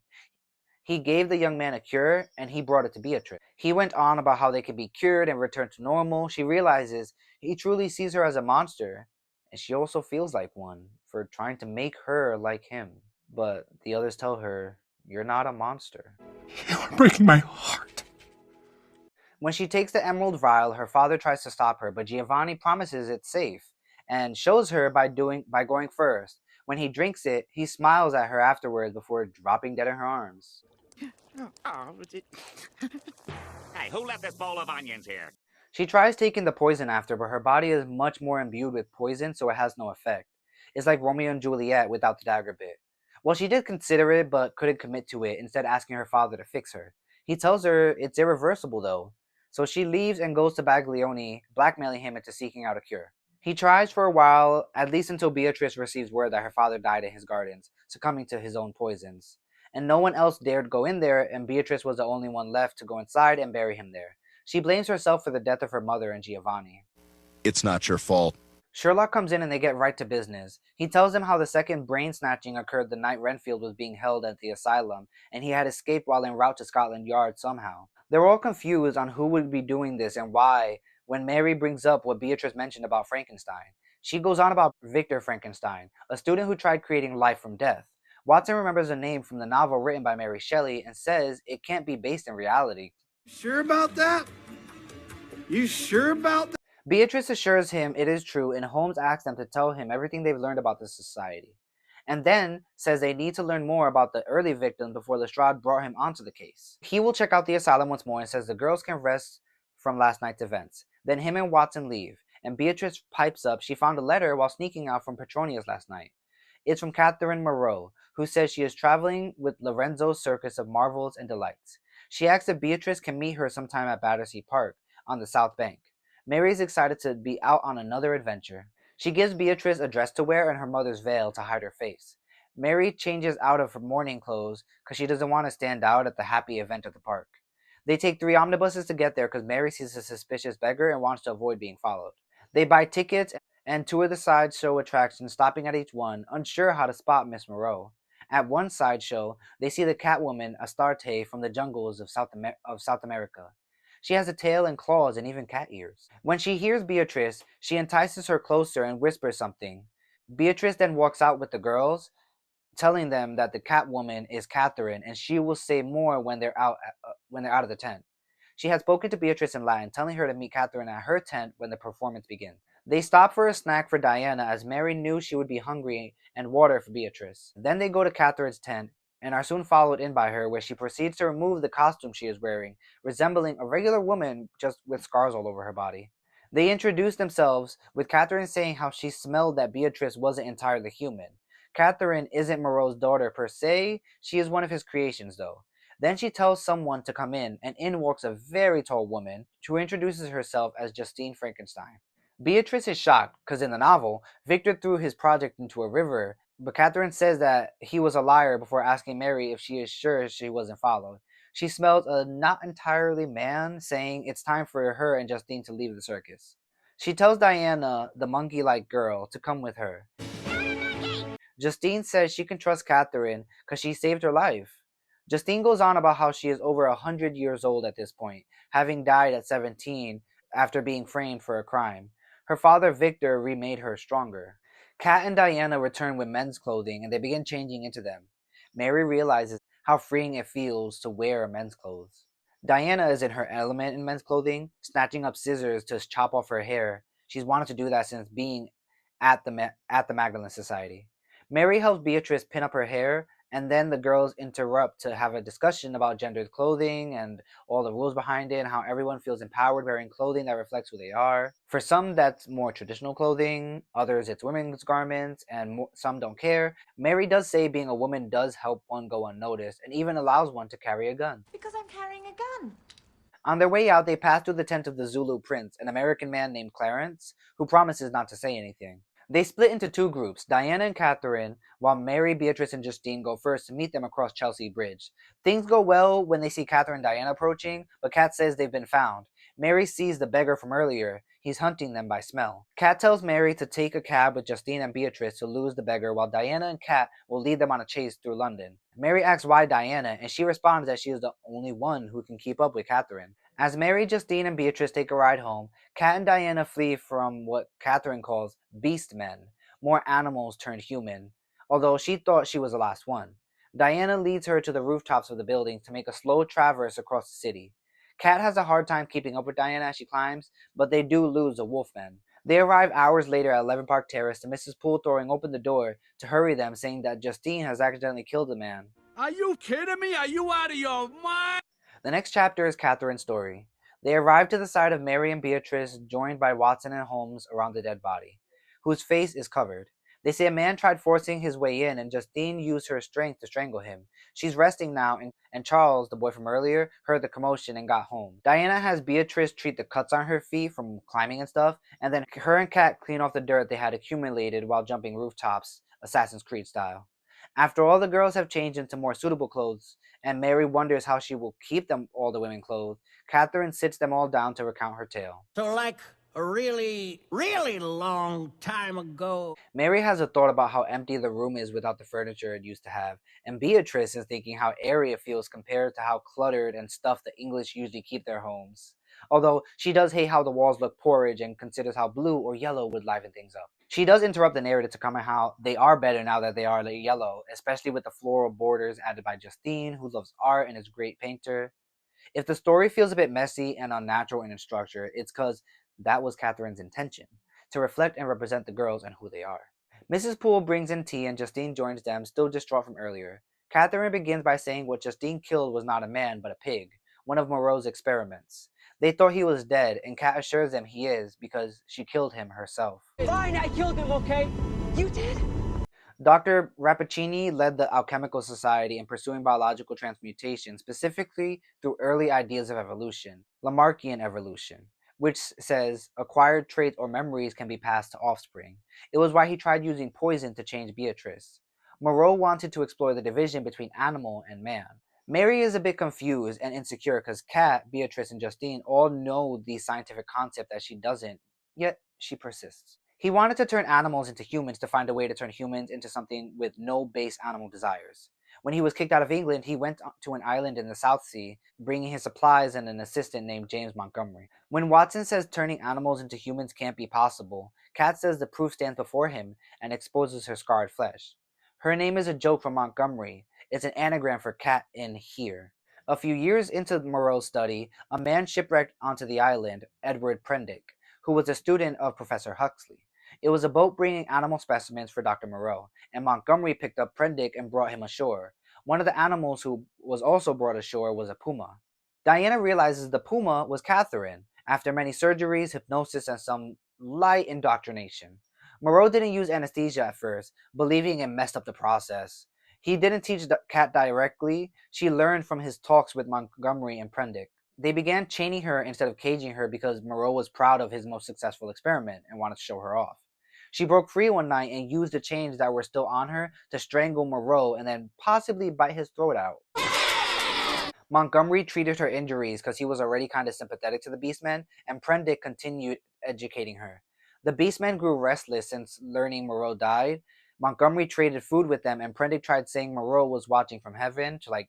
S2: He gave the young man a cure, and he brought it to Beatrice. He went on about how they could be cured and return to normal. She realizes he truly sees her as a monster, and she also feels like one for trying to make her like him. But the others tell her, "You're not a monster."
S7: You're breaking my heart.
S2: When she takes the emerald vial, her father tries to stop her, but Giovanni promises it's safe and shows her by going first. When he drinks it, he smiles at her afterwards before dropping dead in her arms.
S10: Hey, who left this bowl of onions here?
S2: She tries taking the poison after, but her body is much more imbued with poison, so it has no effect. It's like Romeo and Juliet without the dagger bit. Well, she did consider it, but couldn't commit to it, instead asking her father to fix her. He tells her it's irreversible, though. So she leaves and goes to Baglioni, blackmailing him into seeking out a cure. He tries for a while, at least until Beatrice receives word that her father died in his gardens, succumbing to his own poisons. And no one else dared go in there, and Beatrice was the only one left to go inside and bury him there. She blames herself for the death of her mother and Giovanni.
S11: It's not your fault.
S2: Sherlock comes in and they get right to business. He tells them how the second brain snatching occurred the night Renfield was being held at the asylum, and he had escaped while en route to Scotland Yard somehow. They're all confused on who would be doing this and why when Mary brings up what Beatrice mentioned about Frankenstein. She goes on about Victor Frankenstein, a student who tried creating life from death. Watson remembers the name from the novel written by Mary Shelley and says it can't be based in reality.
S12: Sure about that? You sure about that?
S2: Beatrice assures him it is true, and Holmes asks them to tell him everything they've learned about the society, and then says they need to learn more about the early victims before Lestrade brought him onto the case. He will check out the asylum once more and says the girls can rest from last night's events. Then him and Watson leave, and Beatrice pipes up she found a letter while sneaking out from Petronius last night. It's from Catherine Moreau, who says she is traveling with Lorenzo's Circus of Marvels and Delights. She asks if Beatrice can meet her sometime at Battersea Park on the South Bank. Mary is excited to be out on another adventure. She gives Beatrice a dress to wear and her mother's veil to hide her face. Mary changes out of her mourning clothes because she doesn't want to stand out at the happy event at the park. They take 3 omnibuses to get there because Mary sees a suspicious beggar and wants to avoid being followed. They buy tickets and tour the sideshow attractions, stopping at each one, unsure how to spot Miss Moreau. At one sideshow, they see the Catwoman Astarte from the jungles of South America. She has a tail and claws and even cat ears. When she hears Beatrice, she entices her closer and whispers something. Beatrice then walks out with the girls, telling them that the Catwoman is Catherine and she will say more when they're out of the tent. She had spoken to Beatrice in Latin, telling her to meet Catherine at her tent when the performance begins. They stop for a snack for Diana as Mary knew she would be hungry and water for Beatrice. Then they go to Catherine's tent and are soon followed in by her, where she proceeds to remove the costume she is wearing, resembling a regular woman just with scars all over her body. They introduce themselves, with Catherine saying how she smelled that Beatrice wasn't entirely human. Catherine isn't Moreau's daughter per se, she is one of his creations though. Then she tells someone to come in, and in walks a very tall woman who introduces herself as Justine Frankenstein. Beatrice is shocked because in the novel, Victor threw his project into a river, but Catherine says that he was a liar before asking Mary if she is sure she wasn't followed. She smells a not entirely man, saying it's time for her and Justine to leave the circus. She tells Diana, the monkey-like girl, to come with her. Justine says she can trust Catherine because she saved her life. Justine goes on about how she is over 100 years old at this point, having died at 17 after being framed for a crime. Her father Victor remade her stronger. Kat and Diana return with men's clothing and they begin changing into them. Mary realizes how freeing it feels to wear men's clothes. Diana is in her element in men's clothing, snatching up scissors to chop off her hair. She's wanted to do that since being at the Magdalene Society. Mary helps Beatrice pin up her hair, and then the girls interrupt to have a discussion about gendered clothing and all the rules behind it and how everyone feels empowered wearing clothing that reflects who they are. For some, that's more traditional clothing, others it's women's garments, and some don't care. Mary does say being a woman does help one go unnoticed and even allows one to carry a gun.
S5: Because I'm carrying a gun.
S2: On their way out, they pass through the tent of the Zulu prince, an American man named Clarence, who promises not to say anything. They split into two groups, Diana and Catherine, while Mary, Beatrice, and Justine go first to meet them across Chelsea Bridge. Things go well when they see Catherine and Diana approaching, but Kat says they've been found. Mary sees the beggar from earlier. He's hunting them by smell. Kat tells Mary to take a cab with Justine and Beatrice to lose the beggar, while Diana and Kat will lead them on a chase through London. Mary asks why Diana, and she responds that she is the only one who can keep up with Catherine. As Mary, Justine, and Beatrice take a ride home, Kat and Diana flee from what Catherine calls beast men, more animals turned human, although she thought she was the last one. Diana leads her to the rooftops of the building to make a slow traverse across the city. Kat has a hard time keeping up with Diana as she climbs, but they do lose the wolfmen. They arrive hours later at 11 Park Terrace to Mrs. Poole throwing open the door to hurry them, saying that Justine has accidentally killed the man.
S12: Are you kidding me? Are you out of your mind?
S2: The next chapter is Catherine's story. They arrive to the side of Mary and Beatrice, joined by Watson and Holmes around the dead body, whose face is covered. They say a man tried forcing his way in, and Justine used her strength to strangle him. She's resting now, and Charles, the boy from earlier, heard the commotion and got home. Diana has Beatrice treat the cuts on her feet from climbing and stuff, and then her and Kat clean off the dirt they had accumulated while jumping rooftops, Assassin's Creed style. After all the girls have changed into more suitable clothes, and Mary wonders how she will keep them all the women clothed, Catherine sits them all down to recount her tale.
S13: So like a really, really long time ago.
S2: Mary has a thought about how empty the room is without the furniture it used to have, and Beatrice is thinking how airy it feels compared to how cluttered and stuffed the English usually keep their homes. Although she does hate how the walls look porridge and considers how blue or yellow would liven things up. She does interrupt the narrative to comment how they are better now that they are yellow, especially with the floral borders added by Justine, who loves art and is a great painter. If the story feels a bit messy and unnatural in its structure, it's because that was Catherine's intention, to reflect and represent the girls and who they are. Mrs. Poole brings in tea and Justine joins them, still distraught from earlier. Catherine begins by saying what Justine killed was not a man but a pig, one of Moreau's experiments. They thought he was dead, and Kat assures them he is because she killed him herself.
S14: Fine, I killed him, okay? You did?
S2: Dr. Rappaccini led the Alchemical Society in pursuing biological transmutation, specifically through early ideas of evolution, Lamarckian evolution, which says acquired traits or memories can be passed to offspring. It was why he tried using poison to change Beatrice. Moreau wanted to explore the division between animal and man. Mary is a bit confused and insecure because Kat, Beatrice, and Justine all know the scientific concept that she doesn't, yet she persists. He wanted to turn animals into humans to find a way to turn humans into something with no base animal desires. When he was kicked out of England, he went to an island in the South Sea, bringing his supplies and an assistant named James Montgomery. When Watson says turning animals into humans can't be possible, Kat says the proof stands before him and exposes her scarred flesh. Her name is a joke from Montgomery. It's an anagram for cat in here. A few years into Moreau's study, a man shipwrecked onto the island, Edward Prendick, who was a student of Professor Huxley. It was a boat bringing animal specimens for Dr. Moreau, and Montgomery picked up Prendick and brought him ashore. One of the animals who was also brought ashore was a puma. Diana realizes the puma was Catherine, after many surgeries, hypnosis, and some light indoctrination. Moreau didn't use anesthesia at first, believing it messed up the process. He didn't teach the cat directly, she learned from his talks with Montgomery and Prendick. They began chaining her instead of caging her because Moreau was proud of his most successful experiment and wanted to show her off. She broke free one night and used the chains that were still on her to strangle Moreau and then possibly bite his throat out. Montgomery treated her injuries because he was already kind of sympathetic to the Beastmen, and Prendick continued educating her. The Beastmen grew restless since learning Moreau died. Montgomery traded food with them, and Prendick tried saying Moreau was watching from heaven to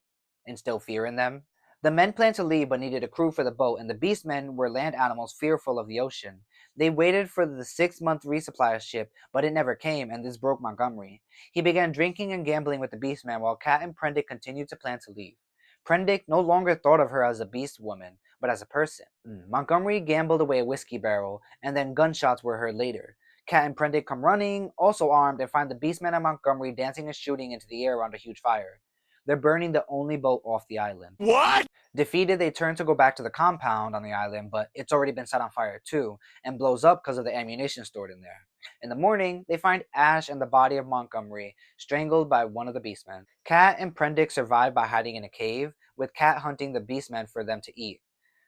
S2: instill fear in them. The men planned to leave but needed a crew for the boat, and the Beastmen were land animals fearful of the ocean. They waited for the 6-month resupply ship, but it never came, and this broke Montgomery. He began drinking and gambling with the Beastmen while Cat and Prendick continued to plan to leave. Prendick no longer thought of her as a beast woman, but as a person. Montgomery gambled away a whiskey barrel, and then gunshots were heard later. Cat and Prendick come running, also armed, and find the Beastmen and Montgomery dancing and shooting into the air around a huge fire. They're burning the only boat off the island.
S10: What?
S2: Defeated, they turn to go back to the compound on the island, but it's already been set on fire too, and blows up because of the ammunition stored in there. In the morning, they find Ash and the body of Montgomery, strangled by one of the Beastmen. Cat and Prendick survive by hiding in a cave, with Cat hunting the Beastmen for them to eat.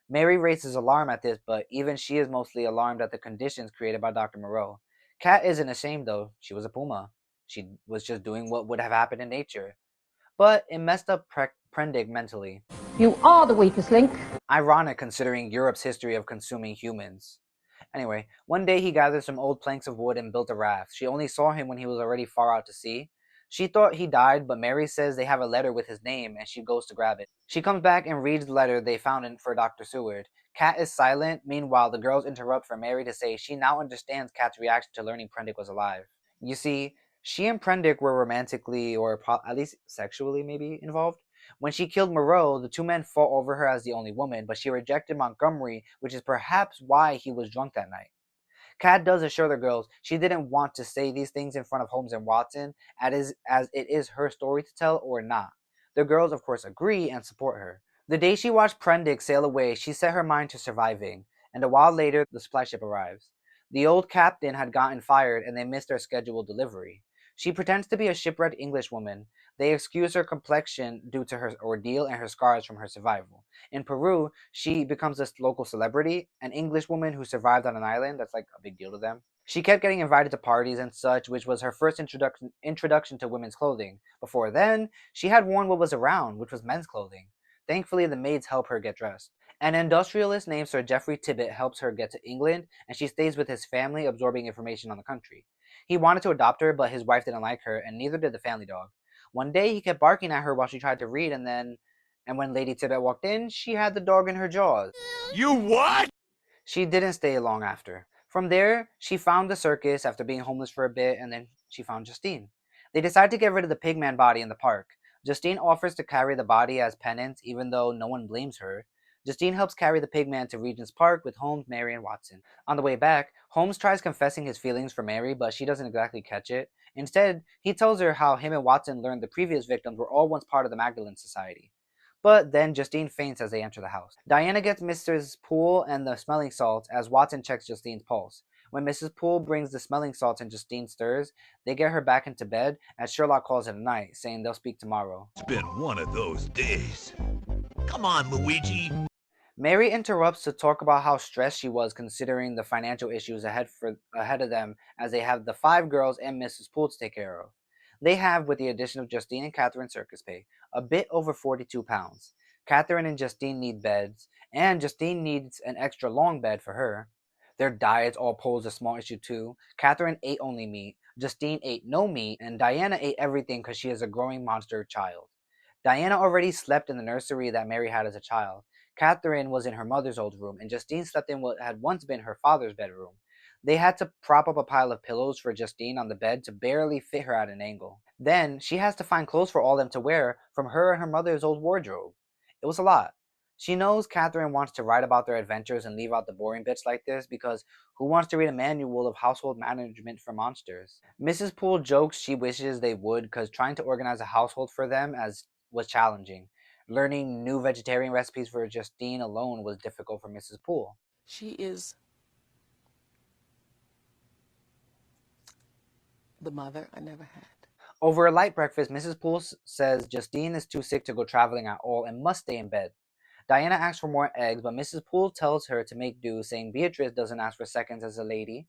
S2: Mary raises alarm at this, but even she is mostly alarmed at the conditions created by Dr. Moreau. Cat isn't ashamed though, she was a puma. She was just doing what would have happened in nature. But it messed up Prendick mentally.
S8: You are the weakest link.
S2: Ironic considering Europe's history of consuming humans. Anyway, one day he gathered some old planks of wood and built a raft. She only saw him when he was already far out to sea. She thought he died, but Mary says they have a letter with his name, and she goes to grab it. She comes back and reads the letter they found for Dr. Seward. Cat is silent. Meanwhile, the girls interrupt for Mary to say she now understands Cat's reaction to learning Prendick was alive. You see, she and Prendick were romantically, or at least sexually maybe, involved. When she killed Moreau, the two men fought over her as the only woman, but she rejected Montgomery, which is perhaps why he was drunk that night. Kat does assure the girls she didn't want to say these things in front of Holmes and Watson, as it is her story to tell or not. The girls, of course, agree and support her. The day she watched Prendick sail away, she set her mind to surviving, and a while later, the supply ship arrives. The old captain had gotten fired, and they missed their scheduled delivery. She pretends to be a shipwrecked Englishwoman. They excuse her complexion due to her ordeal and her scars from her survival. In Peru, she becomes a local celebrity, an Englishwoman who survived on an island. That's like a big deal to them. She kept getting invited to parties and such, which was her first introduction to women's clothing. Before then, she had worn what was around, which was men's clothing. Thankfully, the maids help her get dressed. An industrialist named Sir Geoffrey Tibbet helps her get to England, and she stays with his family, absorbing information on the country. He wanted to adopt her, but his wife didn't like her, and neither did the family dog. One day, he kept barking at her while she tried to read, and when Lady Tibbet walked in, she had the dog in her jaws.
S10: You what?
S2: She didn't stay long after. From there, she found the circus after being homeless for a bit, and then she found Justine. They decide to get rid of the pigman body in the park. Justine offers to carry the body as penance, even though no one blames her. Justine helps carry the pigman to Regent's Park with Holmes, Mary, and Watson. On the way back, Holmes tries confessing his feelings for Mary, but she doesn't exactly catch it. Instead, he tells her how him and Watson learned the previous victims were all once part of the Magdalene Society. But then Justine faints as they enter the house. Diana gets Mrs. Poole and the smelling salts as Watson checks Justine's pulse. When Mrs. Poole brings the smelling salts and Justine stirs, they get her back into bed as Sherlock calls it a night, saying they'll speak tomorrow.
S15: It's been one of those days. Come on, Luigi.
S2: Mary interrupts to talk about how stressed she was considering the financial issues ahead of them, as they have the 5 girls and Mrs. Poole to take care of. They have, with the addition of Justine and Catherine circus pay, a bit over £42. Catherine and Justine need beds, and Justine needs an extra long bed for her. Their diets all pose a small issue too. Catherine ate only meat, Justine ate no meat, and Diana ate everything because she is a growing monster child. Diana already slept in the nursery that Mary had as a child. Catherine was in her mother's old room, and Justine slept in what had once been her father's bedroom. They had to prop up a pile of pillows for Justine on the bed to barely fit her at an angle. Then, she has to find clothes for all of them to wear from her and her mother's old wardrobe. It was a lot. She knows Catherine wants to write about their adventures and leave out the boring bits like this because who wants to read a manual of household management for monsters? Mrs. Poole jokes she wishes they would because trying to organize a household for them as was challenging. Learning new vegetarian recipes for Justine alone was difficult for Mrs. Poole.
S6: She is the mother I never had.
S2: Over a light breakfast, Mrs. Poole says Justine is too sick to go traveling at all and must stay in bed. Diana asks for more eggs, but Mrs. Poole tells her to make do, saying Beatrice doesn't ask for seconds as a lady.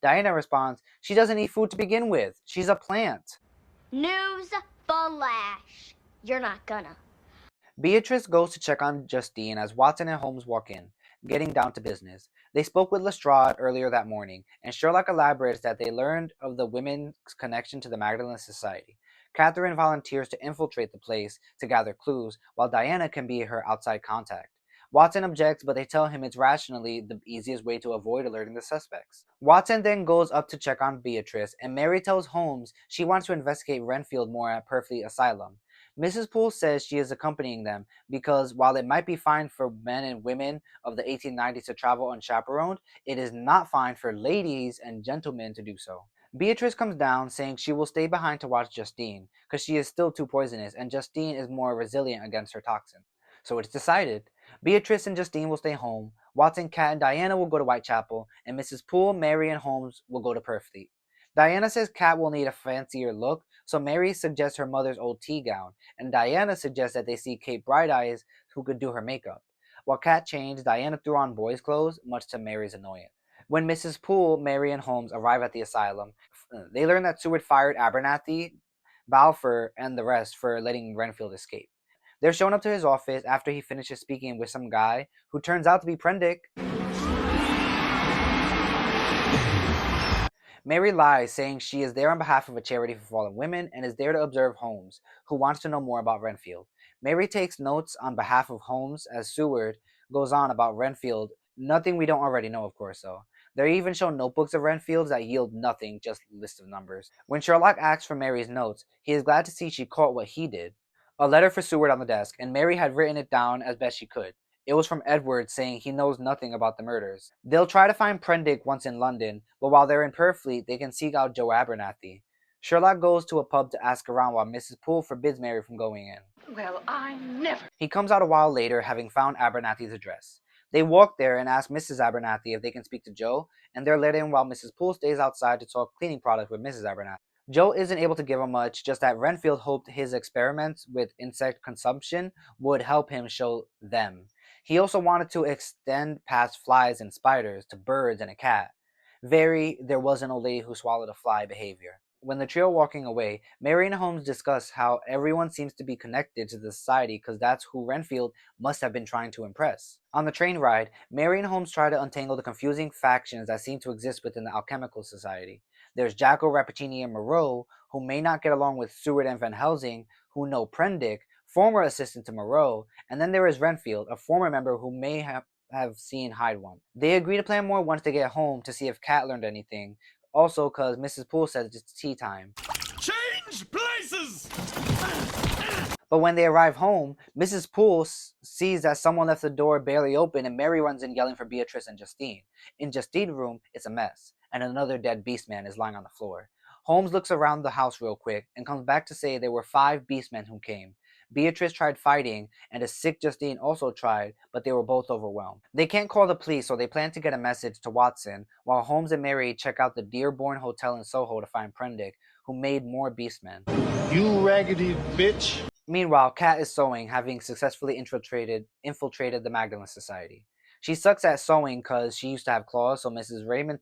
S2: Diana responds, she doesn't eat food to begin with. She's a plant.
S9: News flash. You're not gonna.
S2: Beatrice goes to check on Justine as Watson and Holmes walk in, getting down to business. They spoke with Lestrade earlier that morning, and Sherlock elaborates that they learned of the women's connection to the Magdalene Society. Catherine volunteers to infiltrate the place to gather clues, while Diana can be her outside contact. Watson objects, but they tell him it's rationally the easiest way to avoid alerting the suspects. Watson then goes up to check on Beatrice, and Mary tells Holmes she wants to investigate Renfield more at Purfleet Asylum. Mrs. Poole says she is accompanying them because while it might be fine for men and women of the 1890s to travel unchaperoned, it is not fine for ladies and gentlemen to do so. Beatrice comes down saying she will stay behind to watch Justine because she is still too poisonous and Justine is more resilient against her toxin. So it's decided. Beatrice and Justine will stay home, Watson, Cat, and Diana will go to Whitechapel, and Mrs. Poole, Mary, and Holmes will go to Purfleet. Diana says Cat will need a fancier look, so Mary suggests her mother's old tea gown, and Diana suggests that they see Kate Bright Eyes who could do her makeup. While Cat changed, Diana threw on boys' clothes, much to Mary's annoyance. When Mrs. Poole, Mary, and Holmes arrive at the asylum, they learn that Seward fired Abernathy, Balfour, and the rest for letting Renfield escape. They're shown up to his office after he finishes speaking with some guy who turns out to be Prendick. Mary lies, saying she is there on behalf of a charity for fallen women and is there to observe Holmes, who wants to know more about Renfield. Mary takes notes on behalf of Holmes as Seward goes on about Renfield, nothing we don't already know, of course, though. They're even shown notebooks of Renfield's that yield nothing, just a list of numbers. When Sherlock asks for Mary's notes, he is glad to see she caught what he did. A letter for Seward on the desk, and Mary had written it down as best she could. It was from Edward saying he knows nothing about the murders. They'll try to find Prendick once in London, but while they're in Purfleet, they can seek out Joe Abernathy. Sherlock goes to a pub to ask around while Mrs. Poole forbids Mary from going in.
S14: Well, I never.
S2: He comes out a while later, having found Abernathy's address. They walk there and ask Mrs. Abernathy if they can speak to Joe, and they're let in while Mrs. Poole stays outside to talk cleaning products with Mrs. Abernathy. Joe isn't able to give him much, just that Renfield hoped his experiments with insect consumption would help him show them. He also wanted to extend past flies and spiders to birds and a cat. Very there was an old lady who swallowed a fly behavior. When the trio walking away, Mary and Holmes discuss how everyone seems to be connected to the society because that's who Renfield must have been trying to impress. On the train ride, Mary and Holmes try to untangle the confusing factions that seem to exist within the Alchemical Society. There's Jacko, Rappaccini, and Moreau, who may not get along with Seward and Van Helsing, who know Prendick, former assistant to Moreau, and then there is Renfield, a former member who may have seen Hyde once. They agree to plan more once they get home to see if Cat learned anything, also because Mrs. Poole says it's tea time.
S4: Change places!
S2: But when they arrive home, Mrs. Poole sees that someone left the door barely open and Mary runs in yelling for Beatrice and Justine. In Justine's room, it's a mess, and another dead beastman is lying on the floor. Holmes looks around the house real quick and comes back to say there were 5 beastmen who came. Beatrice tried fighting, and a sick Justine also tried, but they were both overwhelmed. They can't call the police, so they plan to get a message to Watson, while Holmes and Mary check out the Dearborn Hotel in Soho to find Prendick, who made more beastmen.
S12: You raggedy bitch.
S2: Meanwhile, Cat is sewing, having successfully infiltrated the Magdalene Society. She sucks at sewing because she used to have claws, so Mrs. Raymond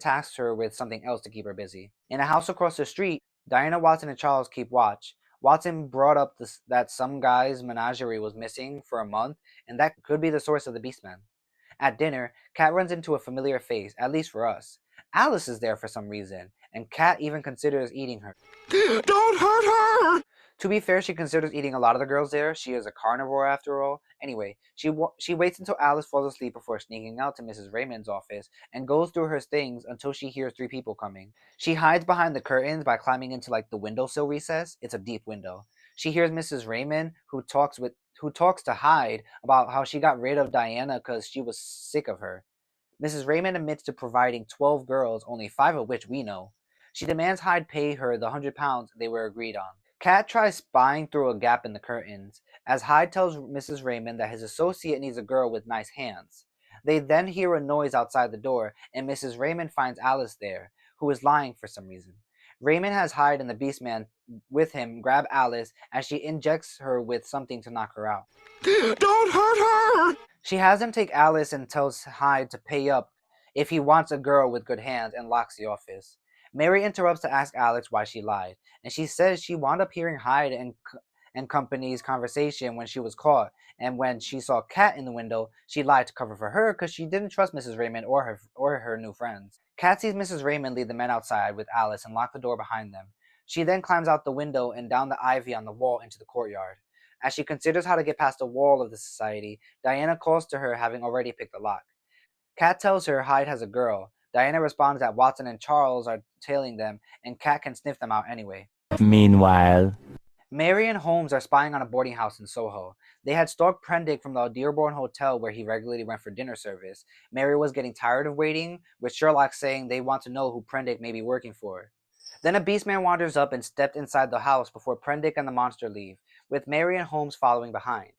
S2: tasks her with something else to keep her busy. In a house across the street, Diana, Watson, and Charles keep watch. Watson brought up that some guy's menagerie was missing for a month, and that could be the source of the beastmen. At dinner, Cat runs into a familiar face, at least for us. Alice is there for some reason, and Cat even considers eating her.
S12: Don't hurt her!
S2: To be fair, she considers eating a lot of the girls there. She is a carnivore after all. Anyway, she waits until Alice falls asleep before sneaking out to Mrs. Raymond's office and goes through her things until she hears 3 people coming. She hides behind the curtains by climbing into the windowsill recess. It's a deep window. She hears Mrs. Raymond, who talks who talks to Hyde about how she got rid of Diana because she was sick of her. Mrs. Raymond admits to providing 12 girls, only 5 of which we know. She demands Hyde pay her the £100 they were agreed on. Kat tries spying through a gap in the curtains, as Hyde tells Mrs. Raymond that his associate needs a girl with nice hands. They then hear a noise outside the door, and Mrs. Raymond finds Alice there, who is lying for some reason. Raymond has Hyde and the Beastman with him grab Alice as she injects her with something to knock her out.
S7: Don't hurt her!
S2: She has him take Alice and tells Hyde to pay up if he wants a girl with good hands and locks the office. Mary interrupts to ask Alex why she lied, and she says she wound up hearing Hyde and company's conversation when she was caught, and when she saw Kat in the window, she lied to cover for her because she didn't trust Mrs. Raymond or her new friends. Kat sees Mrs. Raymond lead the men outside with Alice and lock the door behind them. She then climbs out the window and down the ivy on the wall into the courtyard. As she considers how to get past the wall of the society, Diana calls to her, having already picked the lock. Kat tells her Hyde has a girl. Diana responds that Watson and Charles are tailing them, and Kat can sniff them out anyway.
S16: Meanwhile,
S2: Mary and Holmes are spying on a boarding house in Soho. They had stalked Prendick from the Dearborn Hotel where he regularly went for dinner service. Mary was getting tired of waiting, with Sherlock saying they want to know who Prendick may be working for. Then a beastman wanders up and stepped inside the house before Prendick and the monster leave, with Mary and Holmes following behind.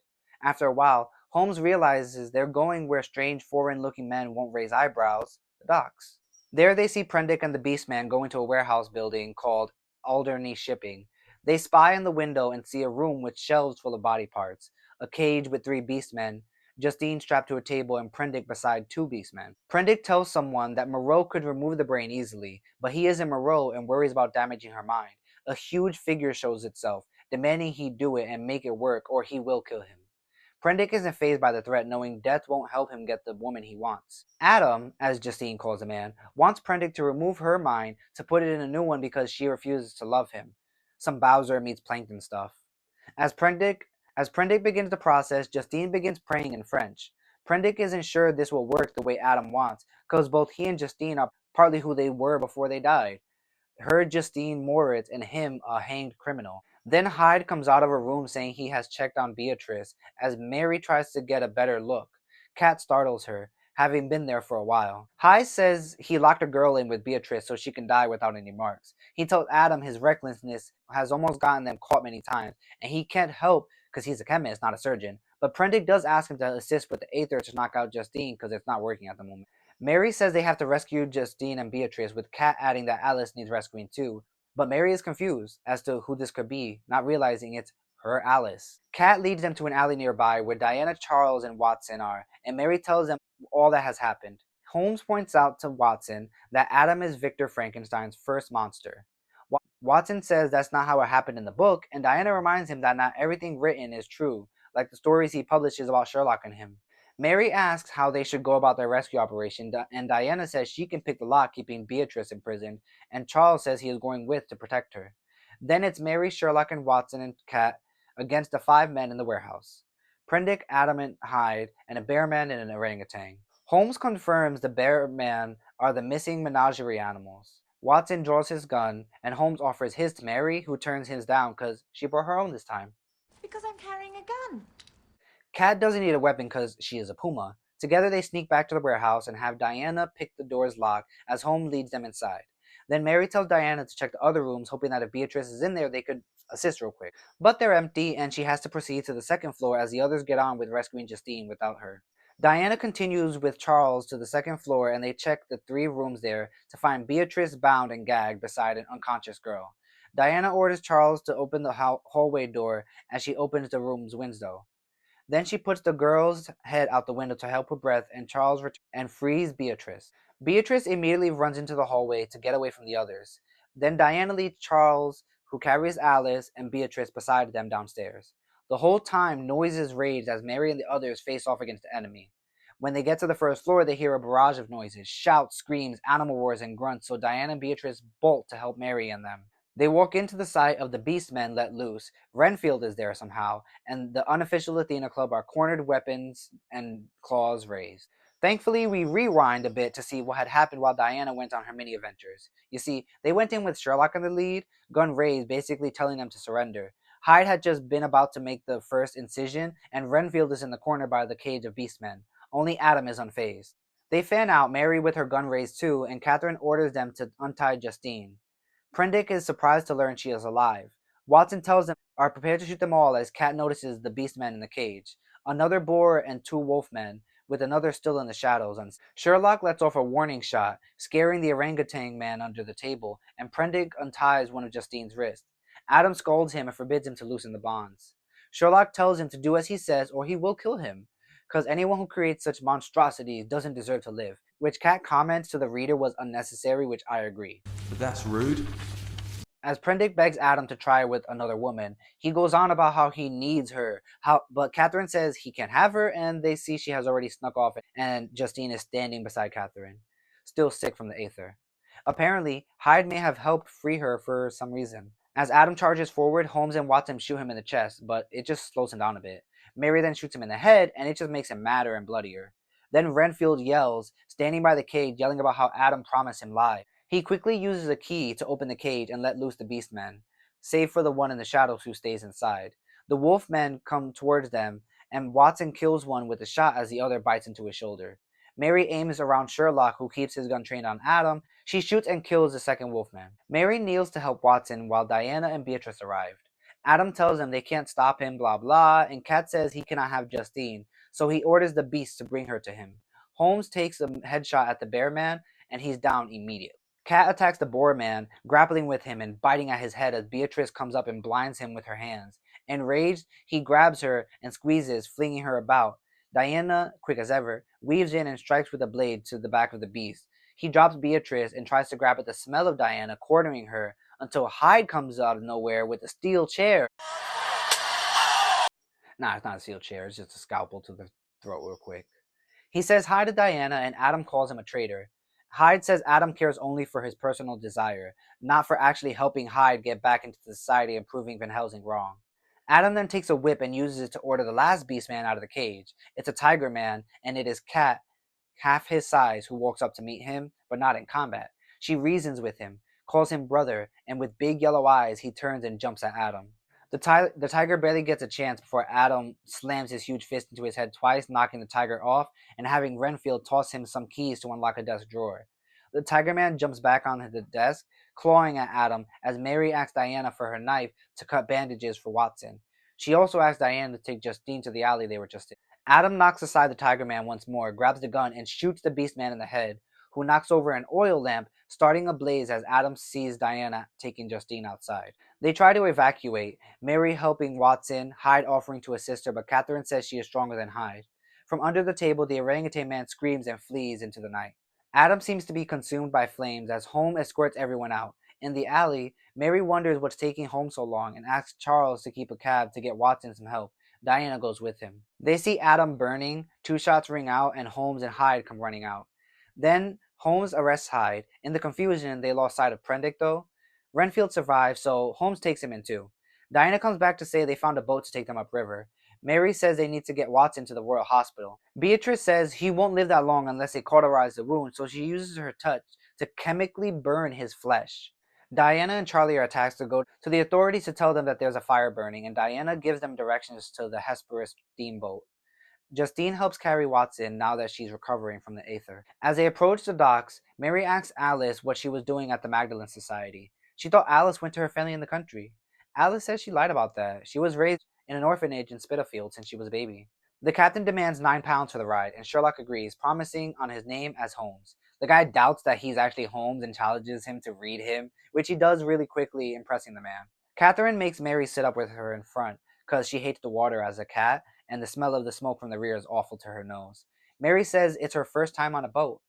S2: After a while, Holmes realizes they're going where strange foreign-looking men won't raise eyebrows, the docks. There they see Prendick and the beastman go into a warehouse building called Alderney Shipping. They spy in the window and see a room with shelves full of body parts, a cage with 3 beastmen, Justine strapped to a table, and Prendick beside 2 beastmen. Prendick tells someone that Moreau could remove the brain easily, but he isn't Moreau and worries about damaging her mind. A huge figure shows itself, demanding he do it and make it work or he will kill him. Prendick isn't fazed by the threat, knowing death won't help him get the woman he wants. Adam, as Justine calls the man, wants Prendick to remove her mind to put it in a new one because she refuses to love him. Some Bowser meets Plankton stuff. As Prendick begins the process, Justine begins praying in French. Prendick isn't sure this will work the way Adam wants, because both he and Justine are partly who they were before they died. Her, Justine Moritz, and him, a hanged criminal. Then Hyde comes out of a room saying he has checked on Beatrice, as Mary tries to get a better look. Kat startles her, having been there for a while. Hyde says he locked a girl in with Beatrice so she can die without any marks. He tells Adam his recklessness has almost gotten them caught many times, and he can't help because he's a chemist, not a surgeon. But Prendick does ask him to assist with the Aether to knock out Justine because it's not working at the moment. Mary says they have to rescue Justine and Beatrice, with Kat adding that Alice needs rescuing too. But Mary is confused as to who this could be, not realizing it's her Alice. Kat leads them to an alley nearby where Diana, Charles, and Watson are, and Mary tells them all that has happened. Holmes points out to Watson that Adam is Victor Frankenstein's first monster. Watson says that's not how it happened in the book, and Diana reminds him that not everything written is true, like the stories he publishes about Sherlock and him. Mary asks how they should go about their rescue operation, and Diana says she can pick the lock keeping Beatrice imprisoned, and Charles says he is going with to protect her. Then it's Mary, Sherlock, and Watson and Kat against the 5 men in the warehouse. Prendick, Adam, and Hyde, and a bear man and an orangutan. Holmes confirms the bear man are the missing menagerie animals. Watson draws his gun, and Holmes offers his to Mary, who turns his down because she brought her own this time.
S5: It's because I'm carrying a gun.
S2: Kat doesn't need a weapon because she is a puma. Together they sneak back to the warehouse and have Diana pick the door's lock as Holmes leads them inside. Then Mary tells Diana to check the other rooms, hoping that if Beatrice is in there, they could assist real quick. But they're empty, and she has to proceed to the 2nd floor as the others get on with rescuing Justine without her. Diana continues with Charles to the 2nd floor, and they check the 3 rooms there to find Beatrice bound and gagged beside an unconscious girl. Diana orders Charles to open the hallway door as she opens the room's window. Then she puts the girl's head out the window to help her breath, and Charles and frees Beatrice. Beatrice immediately runs into the hallway to get away from the others. Then Diana leads Charles, who carries Alice and Beatrice beside them downstairs. The whole time, noises rage as Mary and the others face off against the enemy. When they get to the 1st floor, they hear a barrage of noises, shouts, screams, animal roars, and grunts, so Diana and Beatrice bolt to help Mary and them. They walk into the site of the beastmen let loose. Renfield is there somehow, and the unofficial Athena Club are cornered, weapons and claws raised. Thankfully, we rewind a bit to see what had happened while Diana went on her mini adventures. You see, they went in with Sherlock in the lead, gun raised, basically telling them to surrender. Hyde had just been about to make the first incision, and Renfield is in the corner by the cage of beastmen. Only Adam is unfazed. They fan out, Mary with her gun raised too, and Catherine orders them to untie Justine. Prendick is surprised to learn she is alive. Watson tells them are prepared to shoot them all as Cat notices the beastmen in the cage. Another boar and 2 wolfmen, with another still in the shadows. Sherlock lets off a warning shot, scaring the orangutan man under the table, and Prendick unties one of Justine's wrists. Adam scolds him and forbids him to loosen the bonds. Sherlock tells him to do as he says or he will kill him, because anyone who creates such monstrosities doesn't deserve to live, which Cat comments to the reader was unnecessary, which I agree.
S16: But that's rude.
S2: As Prendick begs Adam to try with another woman, he goes on about how he needs her, but Catherine says he can't have her, and they see she has already snuck off, and Justine is standing beside Catherine, still sick from the aether. Apparently, Hyde may have helped free her for some reason. As Adam charges forward, Holmes and Watson shoot him in the chest, but it just slows him down a bit. Mary then shoots him in the head, and it just makes him madder and bloodier. Then Renfield yells, standing by the cage, yelling about how Adam promised him life. He quickly uses a key to open the cage and let loose the beastmen, save for the one in the shadows who stays inside. The wolfmen come towards them, and Watson kills one with a shot as the other bites into his shoulder. Mary aims around Sherlock, who keeps his gun trained on Adam. She shoots and kills the second wolfman. Mary kneels to help Watson while Diana and Beatrice arrived. Adam tells them they can't stop him, blah blah, and Cat says he cannot have Justine, so he orders the beast to bring her to him. Holmes takes a headshot at the bear man, and he's down immediately. Cat attacks the boar man, grappling with him and biting at his head as Beatrice comes up and blinds him with her hands. Enraged, he grabs her and squeezes, flinging her about. Diana, quick as ever, weaves in and strikes with a blade to the back of the beast. He drops Beatrice and tries to grab at the smell of Diana, cornering her, until Hyde comes out of nowhere with a steel chair. Nah, it's not a steel chair, it's just a scalpel to the throat real quick. He says hi to Diana, and Adam calls him a traitor. Hyde says Adam cares only for his personal desire, not for actually helping Hyde get back into society and proving Van Helsing wrong. Adam then takes a whip and uses it to order the last beast man out of the cage. It's a tiger man, and it is Cat, half his size, who walks up to meet him, but not in combat. She reasons with him, calls him brother, and with big yellow eyes, he turns and jumps at Adam. The tiger barely gets a chance before Adam slams his huge fist into his head twice, knocking the tiger off and having Renfield toss him some keys to unlock a desk drawer. The tiger man jumps back onto the desk, clawing at Adam as Mary asks Diana for her knife to cut bandages for Watson. She also asks Diana to take Justine to the alley they were just in. Adam knocks aside the tiger man once more, grabs the gun, and shoots the beast man in the head, who knocks over an oil lamp, starting a blaze as Adam sees Diana taking Justine outside. They try to evacuate, Mary helping Watson, Hyde offering to assist her, but Catherine says she is stronger than Hyde. From under the table, the orangutan man screams and flees into the night. Adam seems to be consumed by flames as Holmes escorts everyone out. In the alley, Mary wonders what's taking Holmes so long and asks Charles to keep a cab to get Watson some help. Diana goes with him. They see Adam burning, 2 shots ring out, and Holmes and Hyde come running out. Then Holmes arrests Hyde. In the confusion, they lost sight of Prendick though. Renfield survives, so Holmes takes him in too. Diana comes back to say they found a boat to take them upriver. Mary says they need to get Watson to the Royal Hospital. Beatrice says he won't live that long unless they cauterize the wound, so she uses her touch to chemically burn his flesh. Diana and Charlie are tasked to go to the authorities to tell them that there's a fire burning, and Diana gives them directions to the Hesperus steamboat. Justine helps carry Watson now that she's recovering from the aether. As they approach the docks, Mary asks Alice what she was doing at the Magdalene Society. She thought Alice went to her family in the country. Alice says she lied about that. She was raised in an orphanage in Spitalfield since she was a baby. The captain demands £9 for the ride, and Sherlock agrees, promising on his name as Holmes. The guy doubts that he's actually Holmes and challenges him to read him, which he does really quickly, impressing the man. Catherine makes Mary sit up with her in front, because she hates the water as a cat, and the smell of the smoke from the rear is awful to her nose. Mary says it's her first time on a boat.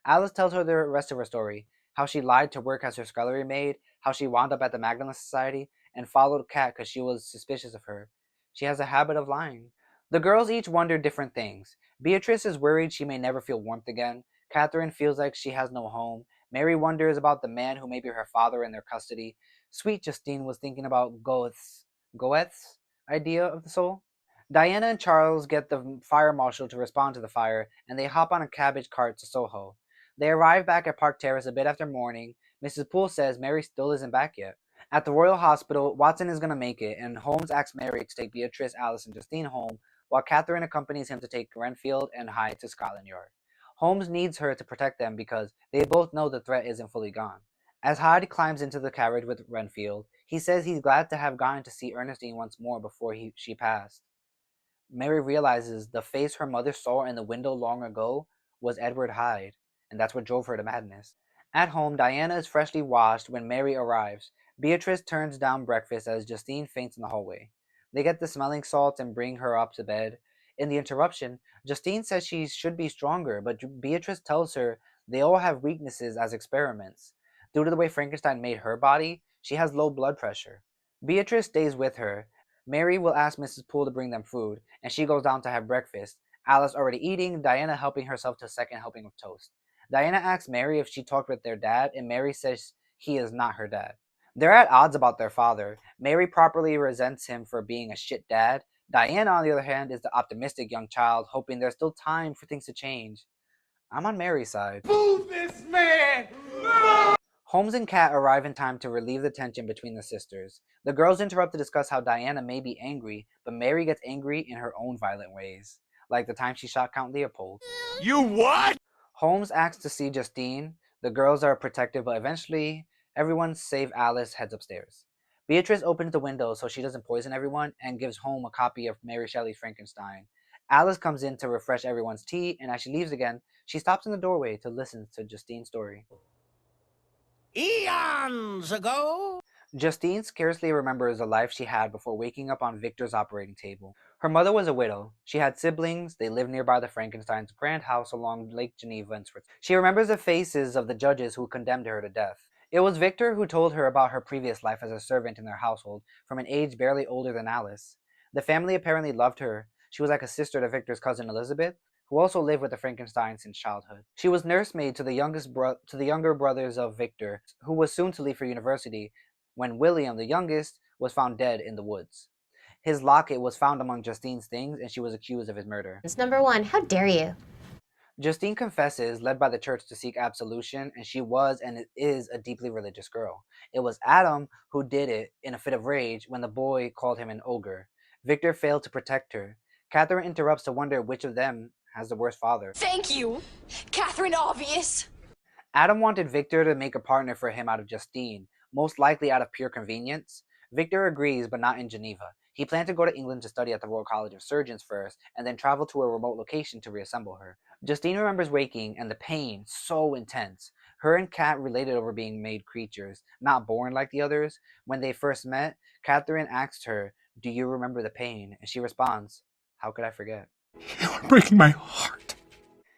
S2: Alice tells her the rest of her story, how she lied to work as her scullery maid, how she wound up at the Magdalene Society, and followed Cat because she was suspicious of her. She has a habit of lying. The girls each wonder different things. Beatrice is worried she may never feel warmth again. Catherine feels like she has no home. Mary wonders about the man who may be her father in their custody. Sweet Justine was thinking about Goethe's idea of the soul. Diana and Charles get the fire marshal to respond to the fire, and they hop on a cabbage cart to Soho. They arrive back at Park Terrace a bit after morning. Mrs. Poole says Mary still isn't back yet. At the Royal Hospital, Watson is going to make it, and Holmes asks Mary to take Beatrice, Alice, and Justine home, while Catherine accompanies him to take Renfield and Hyde to Scotland Yard. Holmes needs her to protect them because they both know the threat isn't fully gone. As Hyde climbs into the carriage with Renfield, he says he's glad to have gotten to see Ernestine once more before she passed. Mary realizes the face her mother saw in the window long ago was Edward Hyde, and that's what drove her to madness. At home, Diana is freshly washed when Mary arrives. Beatrice turns down breakfast as Justine faints in the hallway. They get the smelling salts and bring her up to bed. In the interruption, Justine says she should be stronger, but Beatrice tells her they all have weaknesses as experiments. Due to the way Frankenstein made her body, she has low blood pressure. Beatrice stays with her. Mary will ask Mrs. Poole to bring them food, and she goes down to have breakfast. Alice already eating, Diana helping herself to a second helping of toast. Diana asks Mary if she talked with their dad, and Mary says he is not her dad. They're at odds about their father. Mary properly resents him for being a shit dad. Diana, on the other hand, is the optimistic young child, hoping there's still time for things to change. I'm on Mary's side.
S7: Move this man!
S2: Holmes and Kat arrive in time to relieve the tension between the sisters. The girls interrupt to discuss how Diana may be angry, but Mary gets angry in her own violent ways, like the time she shot Count Leopold.
S15: You what?
S2: Holmes asks to see Justine. The girls are protective, but eventually, everyone save Alice heads upstairs. Beatrice opens the window so she doesn't poison everyone and gives Holmes a copy of Mary Shelley's Frankenstein. Alice comes in to refresh everyone's tea, and as she leaves again, she stops in the doorway to listen to Justine's story.
S13: Eons ago,
S2: Justine scarcely remembers the life she had before waking up on Victor's operating table. Her mother was a widow. She had siblings. They lived nearby the Frankenstein's grand house along Lake Geneva in Switzerland. She remembers the faces of the judges who condemned her to death. It was Victor who told her about her previous life as a servant in their household from an age barely older than Alice. The family apparently loved her. She was like a sister to Victor's cousin Elizabeth, who also lived with the Frankenstein since childhood. She was nursemaid to the younger brothers of Victor, who was soon to leave for university, when William, the youngest, was found dead in the woods. His locket was found among Justine's things, and she was accused of his murder.
S16: It's number one. How dare you?
S2: Justine confesses, led by the church to seek absolution, and she was and is a deeply religious girl. It was Adam who did it in a fit of rage when the boy called him an ogre. Victor failed to protect her. Catherine interrupts to wonder which of them has the worst father.
S5: Thank you, Catherine Obvious.
S2: Adam wanted Victor to make a partner for him out of Justine, most likely out of pure convenience. Victor agrees, but not in Geneva. He planned to go to England to study at the Royal College of Surgeons first, and then travel to a remote location to reassemble her. Justine remembers waking, and the pain, so intense. Her and Kat related over being made creatures, not born like the others. When they first met, Catherine asked her, "Do you remember the pain?" And she responds, "How could I forget?"
S7: You're breaking my heart.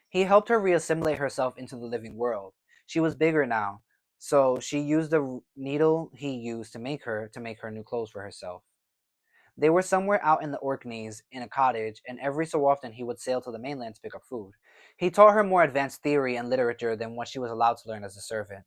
S2: He helped her reassimilate herself into the living world. She was bigger now, so she used the needle he used to make her new clothes for herself. They were somewhere out in the Orkneys in a cottage, and every so often he would sail to the mainland to pick up food. He taught her more advanced theory and literature than what she was allowed to learn as a servant.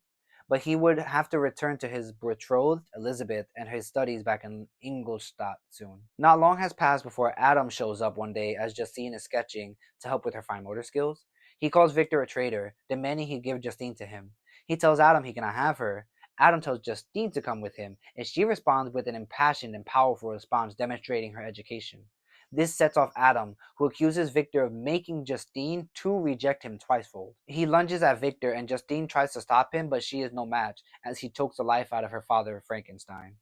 S2: But he would have to return to his betrothed, Elizabeth, and his studies back in Ingolstadt soon. Not long has passed before Adam shows up one day as Justine is sketching to help with her fine motor skills. He calls Victor a traitor, demanding he give Justine to him. He tells Adam he cannot have her. Adam tells Justine to come with him, and she responds with an impassioned and powerful response demonstrating her education. This sets off Adam, who accuses Victor of making Justine to reject him twicefold. He lunges at Victor, and Justine tries to stop him, but she is no match, as he chokes the life out of her father, Frankenstein.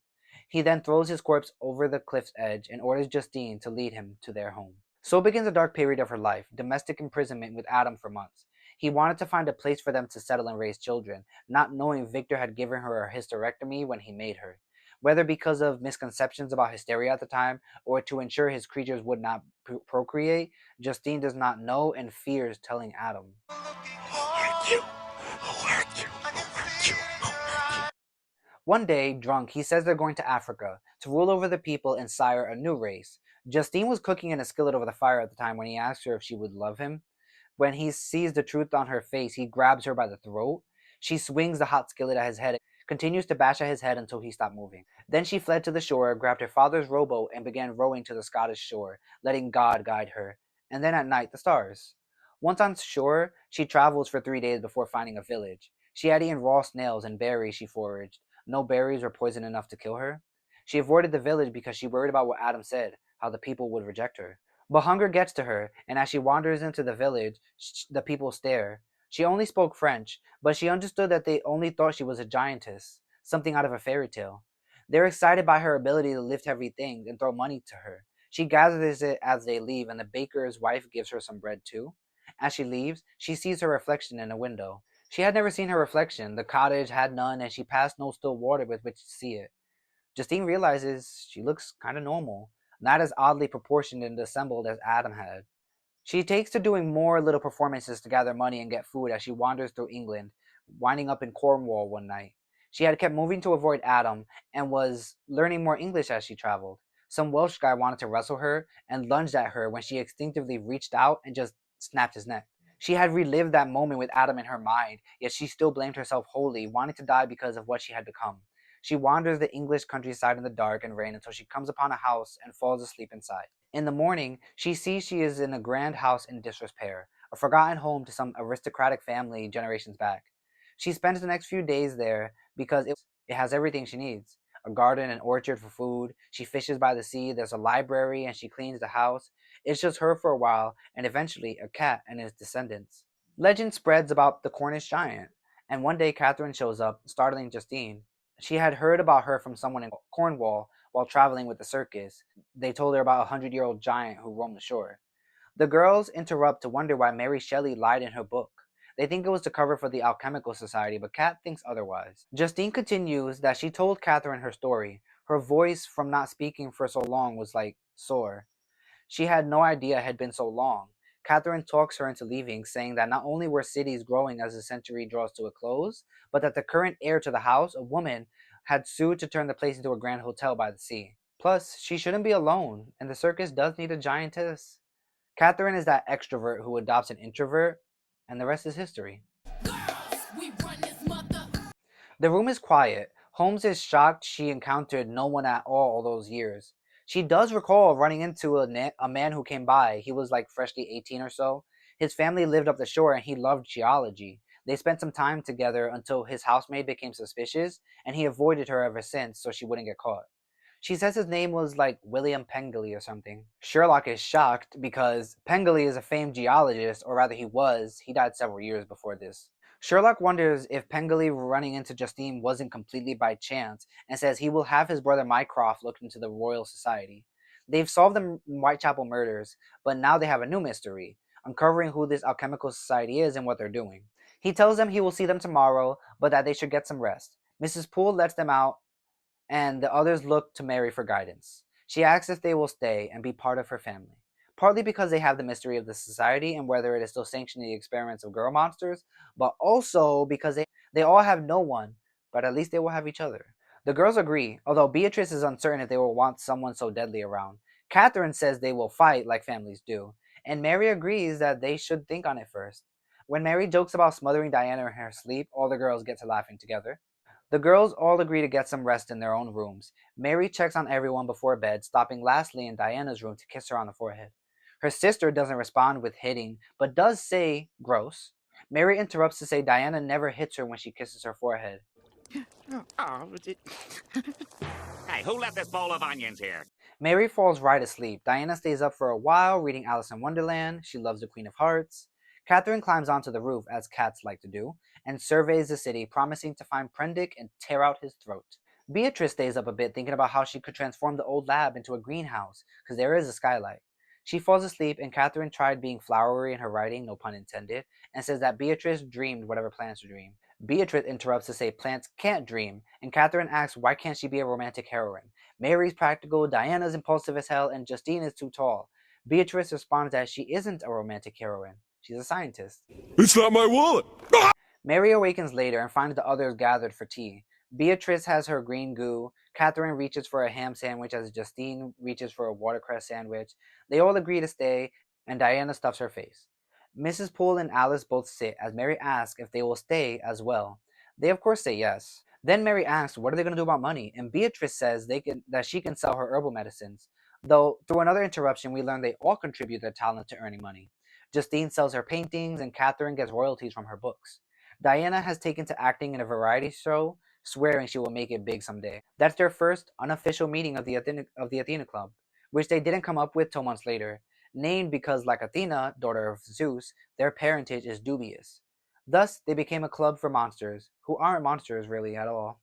S2: He then throws his corpse over the cliff's edge and orders Justine to lead him to their home. So begins a dark period of her life, domestic imprisonment with Adam for months. He wanted to find a place for them to settle and raise children, not knowing Victor had given her a hysterectomy when he made her. Whether because of misconceptions about hysteria at the time, or to ensure his creatures would not procreate, Justine does not know and fears telling Adam. One day, drunk, he says they're going to Africa to rule over the people and sire a new race. Justine was cooking in a skillet over the fire at the time when he asked her if she would love him. When he sees the truth on her face, he grabs her by the throat. She swings the hot skillet at his head, continues to bash at his head until he stopped moving. Then she fled to the shore, grabbed her father's rowboat, and began rowing to the Scottish shore, letting God guide her. And then at night, the stars. Once on shore, she travels for 3 days before finding a village. She had eaten raw snails and berries she foraged. no berries or poison enough to kill her. She avoided the village because she worried about what Adam said, how the people would reject her. But hunger gets to her, and as she wanders into the village, the people stare. She only spoke French, but she understood that they only thought she was a giantess, something out of a fairy tale. They're excited by her ability to lift heavy things and throw money to her. She gathers it as they leave, and the baker's wife gives her some bread too. As she leaves, she sees her reflection in a window. She had never seen her reflection. The cottage had none, and she passed no still water with which to see it. Justine realizes she looks kind of normal, not as oddly proportioned and assembled as Adam had. She takes to doing more little performances to gather money and get food as she wanders through England, winding up in Cornwall one night. She had kept moving to avoid Adam and was learning more English as she traveled. Some Welsh guy wanted to wrestle her and lunged at her when she instinctively reached out and just snapped his neck. She had relived that moment with Adam in her mind, yet she still blamed herself wholly, wanting to die because of what she had become. She wanders the English countryside in the dark and rain until she comes upon a house and falls asleep inside. In the morning, she sees she is in a grand house in disrepair, a forgotten home to some aristocratic family generations back. She spends the next few days there because it has everything she needs. A garden and orchard for food, she fishes by the sea, there's a library, and she cleans the house. It's just her for a while, and eventually a cat and his descendants. Legend spreads about the Cornish giant, and one day Catherine shows up, startling Justine. She had heard about her from someone in Cornwall while traveling with the circus. They told her about a 100-year-old giant who roamed the shore. The girls interrupt to wonder why Mary Shelley lied in her book. They think it was to cover for the Alchemical Society, but Kat thinks otherwise. Justine continues that she told Catherine her story. Her voice from not speaking for so long was like sore. She had no idea it had been so long. Catherine talks her into leaving, saying that not only were cities growing as the century draws to a close, but that the current heir to the house, a woman, had sued to turn the place into a grand hotel by the sea. Plus, she shouldn't be alone, and the circus does need a giantess. Catherine is that extrovert who adopts an introvert, and the rest is history. The room is quiet. Holmes is shocked she encountered no one at all those years. She does recall running into a man who came by. He was like freshly 18 or so. His family lived up the shore and he loved geology. They spent some time together until his housemaid became suspicious, and he avoided her ever since so she wouldn't get caught. She says his name was like William Pengilly or something. Sherlock is shocked because Pengilly is a famed geologist, or rather he was. He died several years before this. Sherlock wonders if Pengilly running into Justine wasn't completely by chance, and says he will have his brother Mycroft look into the Royal Society. They've solved the Whitechapel murders, but now they have a new mystery, uncovering who this alchemical society is and what they're doing. He tells them he will see them tomorrow, but that they should get some rest. Mrs. Poole lets them out, and the others look to Mary for guidance. She asks if they will stay and be part of her family, partly because they have the mystery of the society and whether it is still sanctioning the experiments of girl monsters, but also because they all have no one, but at least they will have each other. The girls agree, although Beatrice is uncertain if they will want someone so deadly around. Catherine says they will fight like families do, and Mary agrees that they should think on it first. When Mary jokes about smothering Diana in her sleep, all the girls get to laughing together. The girls all agree to get some rest in their own rooms. Mary checks on everyone before bed, stopping lastly in Diana's room to kiss her on the forehead. Her sister doesn't respond with hitting, but does say, gross. Mary interrupts to say Diana never hits her when she kisses her forehead.
S10: Hey, who left this bowl of onions here?
S2: Mary falls right asleep. Diana stays up for a while, reading Alice in Wonderland. She loves the Queen of Hearts. Catherine climbs onto the roof, as cats like to do, and surveys the city, promising to find Prendick and tear out his throat. Beatrice stays up a bit, thinking about how she could transform the old lab into a greenhouse, because there is a skylight. She falls asleep, and Catherine tried being flowery in her writing, no pun intended, and says that Beatrice dreamed whatever plants to dream. Beatrice interrupts to say plants can't dream, and Catherine asks why can't she be a romantic heroine. Mary's practical, Diana's impulsive as hell, and Justine is too tall. Beatrice responds that she isn't a romantic heroine. She's a scientist.
S4: It's not my wallet!
S2: Mary awakens later and finds the others gathered for tea. Beatrice has her green goo. Catherine reaches for a ham sandwich as Justine reaches for a watercress sandwich. They all agree to stay, and Diana stuffs her face. Mrs. Poole and Alice both sit as Mary asks if they will stay as well. They of course say yes. Then Mary asks what are they going to do about money, and Beatrice says that she can sell her herbal medicines. Though, through another interruption, we learn they all contribute their talent to earning money. Justine sells her paintings, and Catherine gets royalties from her books. Diana has taken to acting in a variety show, swearing she will make it big someday. That's their first unofficial meeting of the Athena Club, which they didn't come up with till months later, named because, like Athena, daughter of Zeus, their parentage is dubious. Thus, they became a club for monsters, who aren't monsters really at all.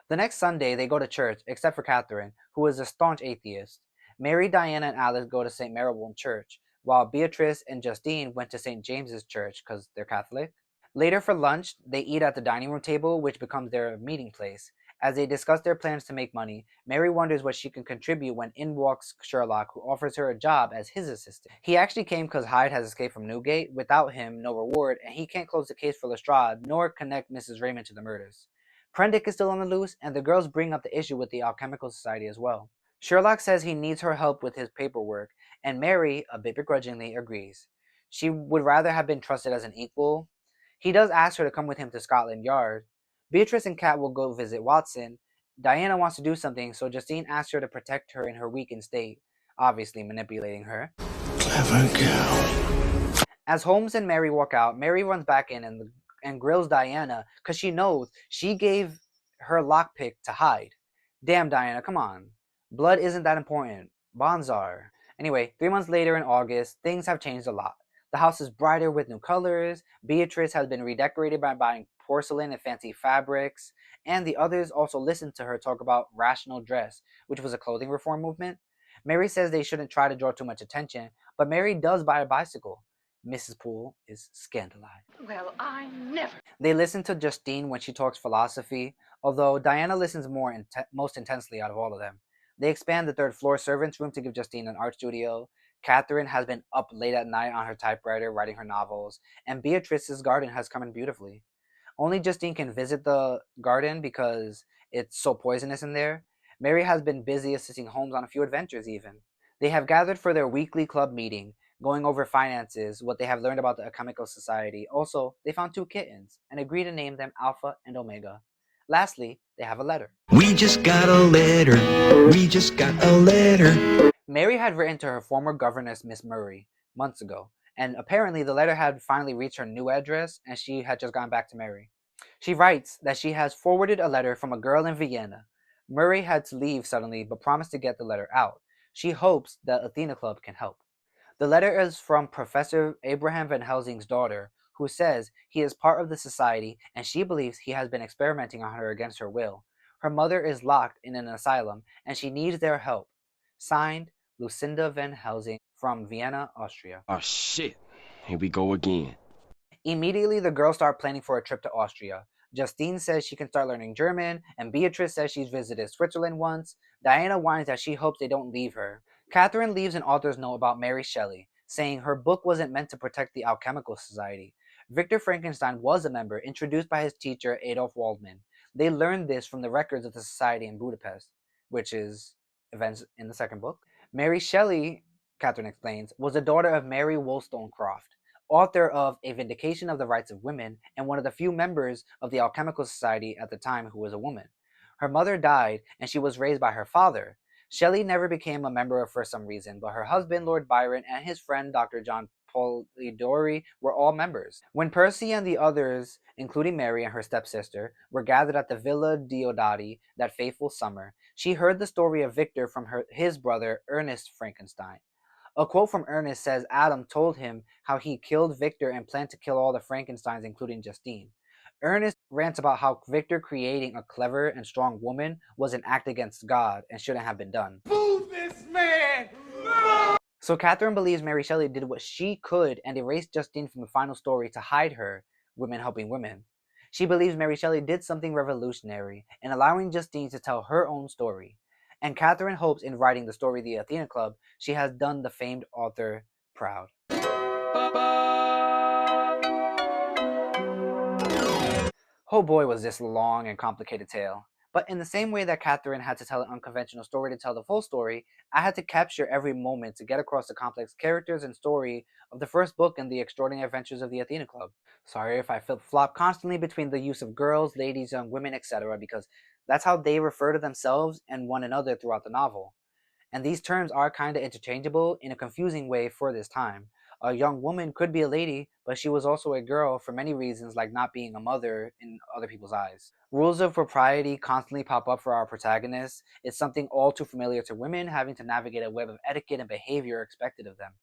S2: The next Sunday, they go to church, except for Catherine, who is a staunch atheist. Mary, Diana, and Alice go to St. Marylebone Church, while Beatrice and Justine went to St. James's Church because they're Catholic. Later for lunch, they eat at the dining room table, which becomes their meeting place. As they discuss their plans to make money, Mary wonders what she can contribute when in walks Sherlock, who offers her a job as his assistant. He actually came because Hyde has escaped from Newgate. Without him, no reward, and he can't close the case for Lestrade, nor connect Mrs. Raymond to the murders. Prendick is still on the loose, and the girls bring up the issue with the Alchemical Society as well. Sherlock says he needs her help with his paperwork, and Mary, a bit begrudgingly, agrees. She would rather have been trusted as an equal. He does ask her to come with him to Scotland Yard. Beatrice and Kat will go visit Watson. Diana wants to do something, so Justine asks her to protect her in her weakened state, obviously manipulating her.
S12: Clever girl.
S2: As Holmes and Mary walk out, Mary runs back in and grills Diana because she knows she gave her lockpick to Hyde. Damn, Diana, come on. Blood isn't that important. Bonds are. Anyway, 3 months later in August, things have changed a lot. The house is brighter with new colors, Beatrice has been redecorated by buying porcelain and fancy fabrics, and the others also listen to her talk about rational dress, which was a clothing reform movement. Mary says they shouldn't try to draw too much attention, but Mary does buy a bicycle. Mrs. Poole is scandalized.
S5: Well, I never.
S2: They listen to Justine when she talks philosophy, although Diana listens most intensely out of all of them. They expand the third floor servants' room to give Justine an art studio. Catherine has been up late at night on her typewriter writing her novels, and Beatrice's garden has come in beautifully. Only Justine can visit the garden because it's so poisonous in there. Mary has been busy assisting Holmes on a few adventures even. They have gathered for their weekly club meeting, going over finances, what they have learned about the Alchemical Society. Also, they found 2 kittens and agree to name them Alpha and Omega. Lastly, they have a letter.
S12: We just got a letter. We just got a letter.
S2: Mary had written to her former governess, Miss Murray, months ago, and apparently the letter had finally reached her new address and she had just gone back to Mary. She writes that she has forwarded a letter from a girl in Vienna. Murray had to leave suddenly but promised to get the letter out. She hopes the Athena Club can help. The letter is from Professor Abraham Van Helsing's daughter, who says he is part of the society and she believes he has been experimenting on her against her will. Her mother is locked in an asylum and she needs their help. Signed, Lucinda Van Helsing from Vienna, Austria.
S16: Oh shit, here we go again.
S2: Immediately, the girls start planning for a trip to Austria. Justine says she can start learning German, and Beatrice says she's visited Switzerland once. Diana whines that she hopes they don't leave her. Catherine leaves an author's note about Mary Shelley, saying her book wasn't meant to protect the Alchemical Society. Victor Frankenstein was a member, introduced by his teacher Adolf Waldman. They learned this from the records of the society in Budapest, which is events in the second book. Mary Shelley, Catherine explains, was the daughter of Mary Wollstonecraft, author of A Vindication of the Rights of Women, and one of the few members of the Alchemical Society at the time who was a woman. Her mother died, and she was raised by her father. Shelley never became a member for some reason, but her husband, Lord Byron, and his friend, Dr. John Polidori, were all members. When Percy and the others, including Mary and her stepsister, were gathered at the Villa Diodati that fateful summer, she heard the story of Victor from his brother, Ernest Frankenstein. A quote from Ernest says Adam told him how he killed Victor and planned to kill all the Frankensteins, including Justine. Ernest rants about how Victor creating a clever and strong woman was an act against God and shouldn't have been done.
S7: Boo this man!
S2: So Catherine believes Mary Shelley did what she could and erased Justine from the final story to hide her, women helping women. She believes Mary Shelley did something revolutionary in allowing Justine to tell her own story. And Catherine hopes in writing the story The Athena Club, she has done the famed author proud. Oh boy, was this a long and complicated tale. But in the same way that Catherine had to tell an unconventional story to tell the full story, I had to capture every moment to get across the complex characters and story of the first book in The Extraordinary Adventures of the Athena Club. Sorry if I flip-flop constantly between the use of girls, ladies, young women, etc., because that's how they refer to themselves and one another throughout the novel. And these terms are kinda interchangeable in a confusing way for this time. A young woman could be a lady, but she was also a girl for many reasons, like not being a mother in other people's eyes. Rules of propriety constantly pop up for our protagonists. It's something all too familiar to women, having to navigate a web of etiquette and behavior expected of them.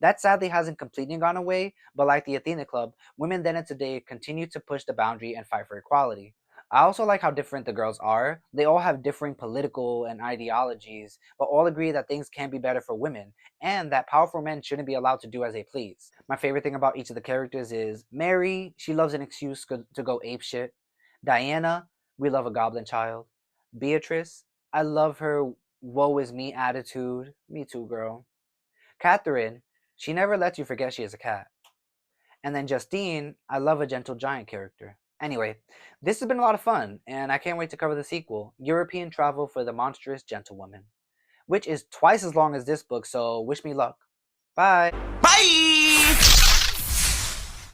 S2: That sadly hasn't completely gone away, but like the Athena Club, women then and today continue to push the boundary and fight for equality. I also like how different the girls are. They all have differing political and ideologies, but all agree that things can be better for women, and that powerful men shouldn't be allowed to do as they please. My favorite thing about each of the characters is Mary, she loves an excuse to go apeshit. Diana, we love a goblin child. Beatrice, I love her woe is me attitude. Me too, girl. Catherine, she never lets you forget she is a cat. And then Justine, I love a gentle giant character. Anyway, this has been a lot of fun, and I can't wait to cover the sequel, European Travel for the Monstrous Gentlewoman, which is twice as long as this book, so wish me luck. Bye!
S15: Bye!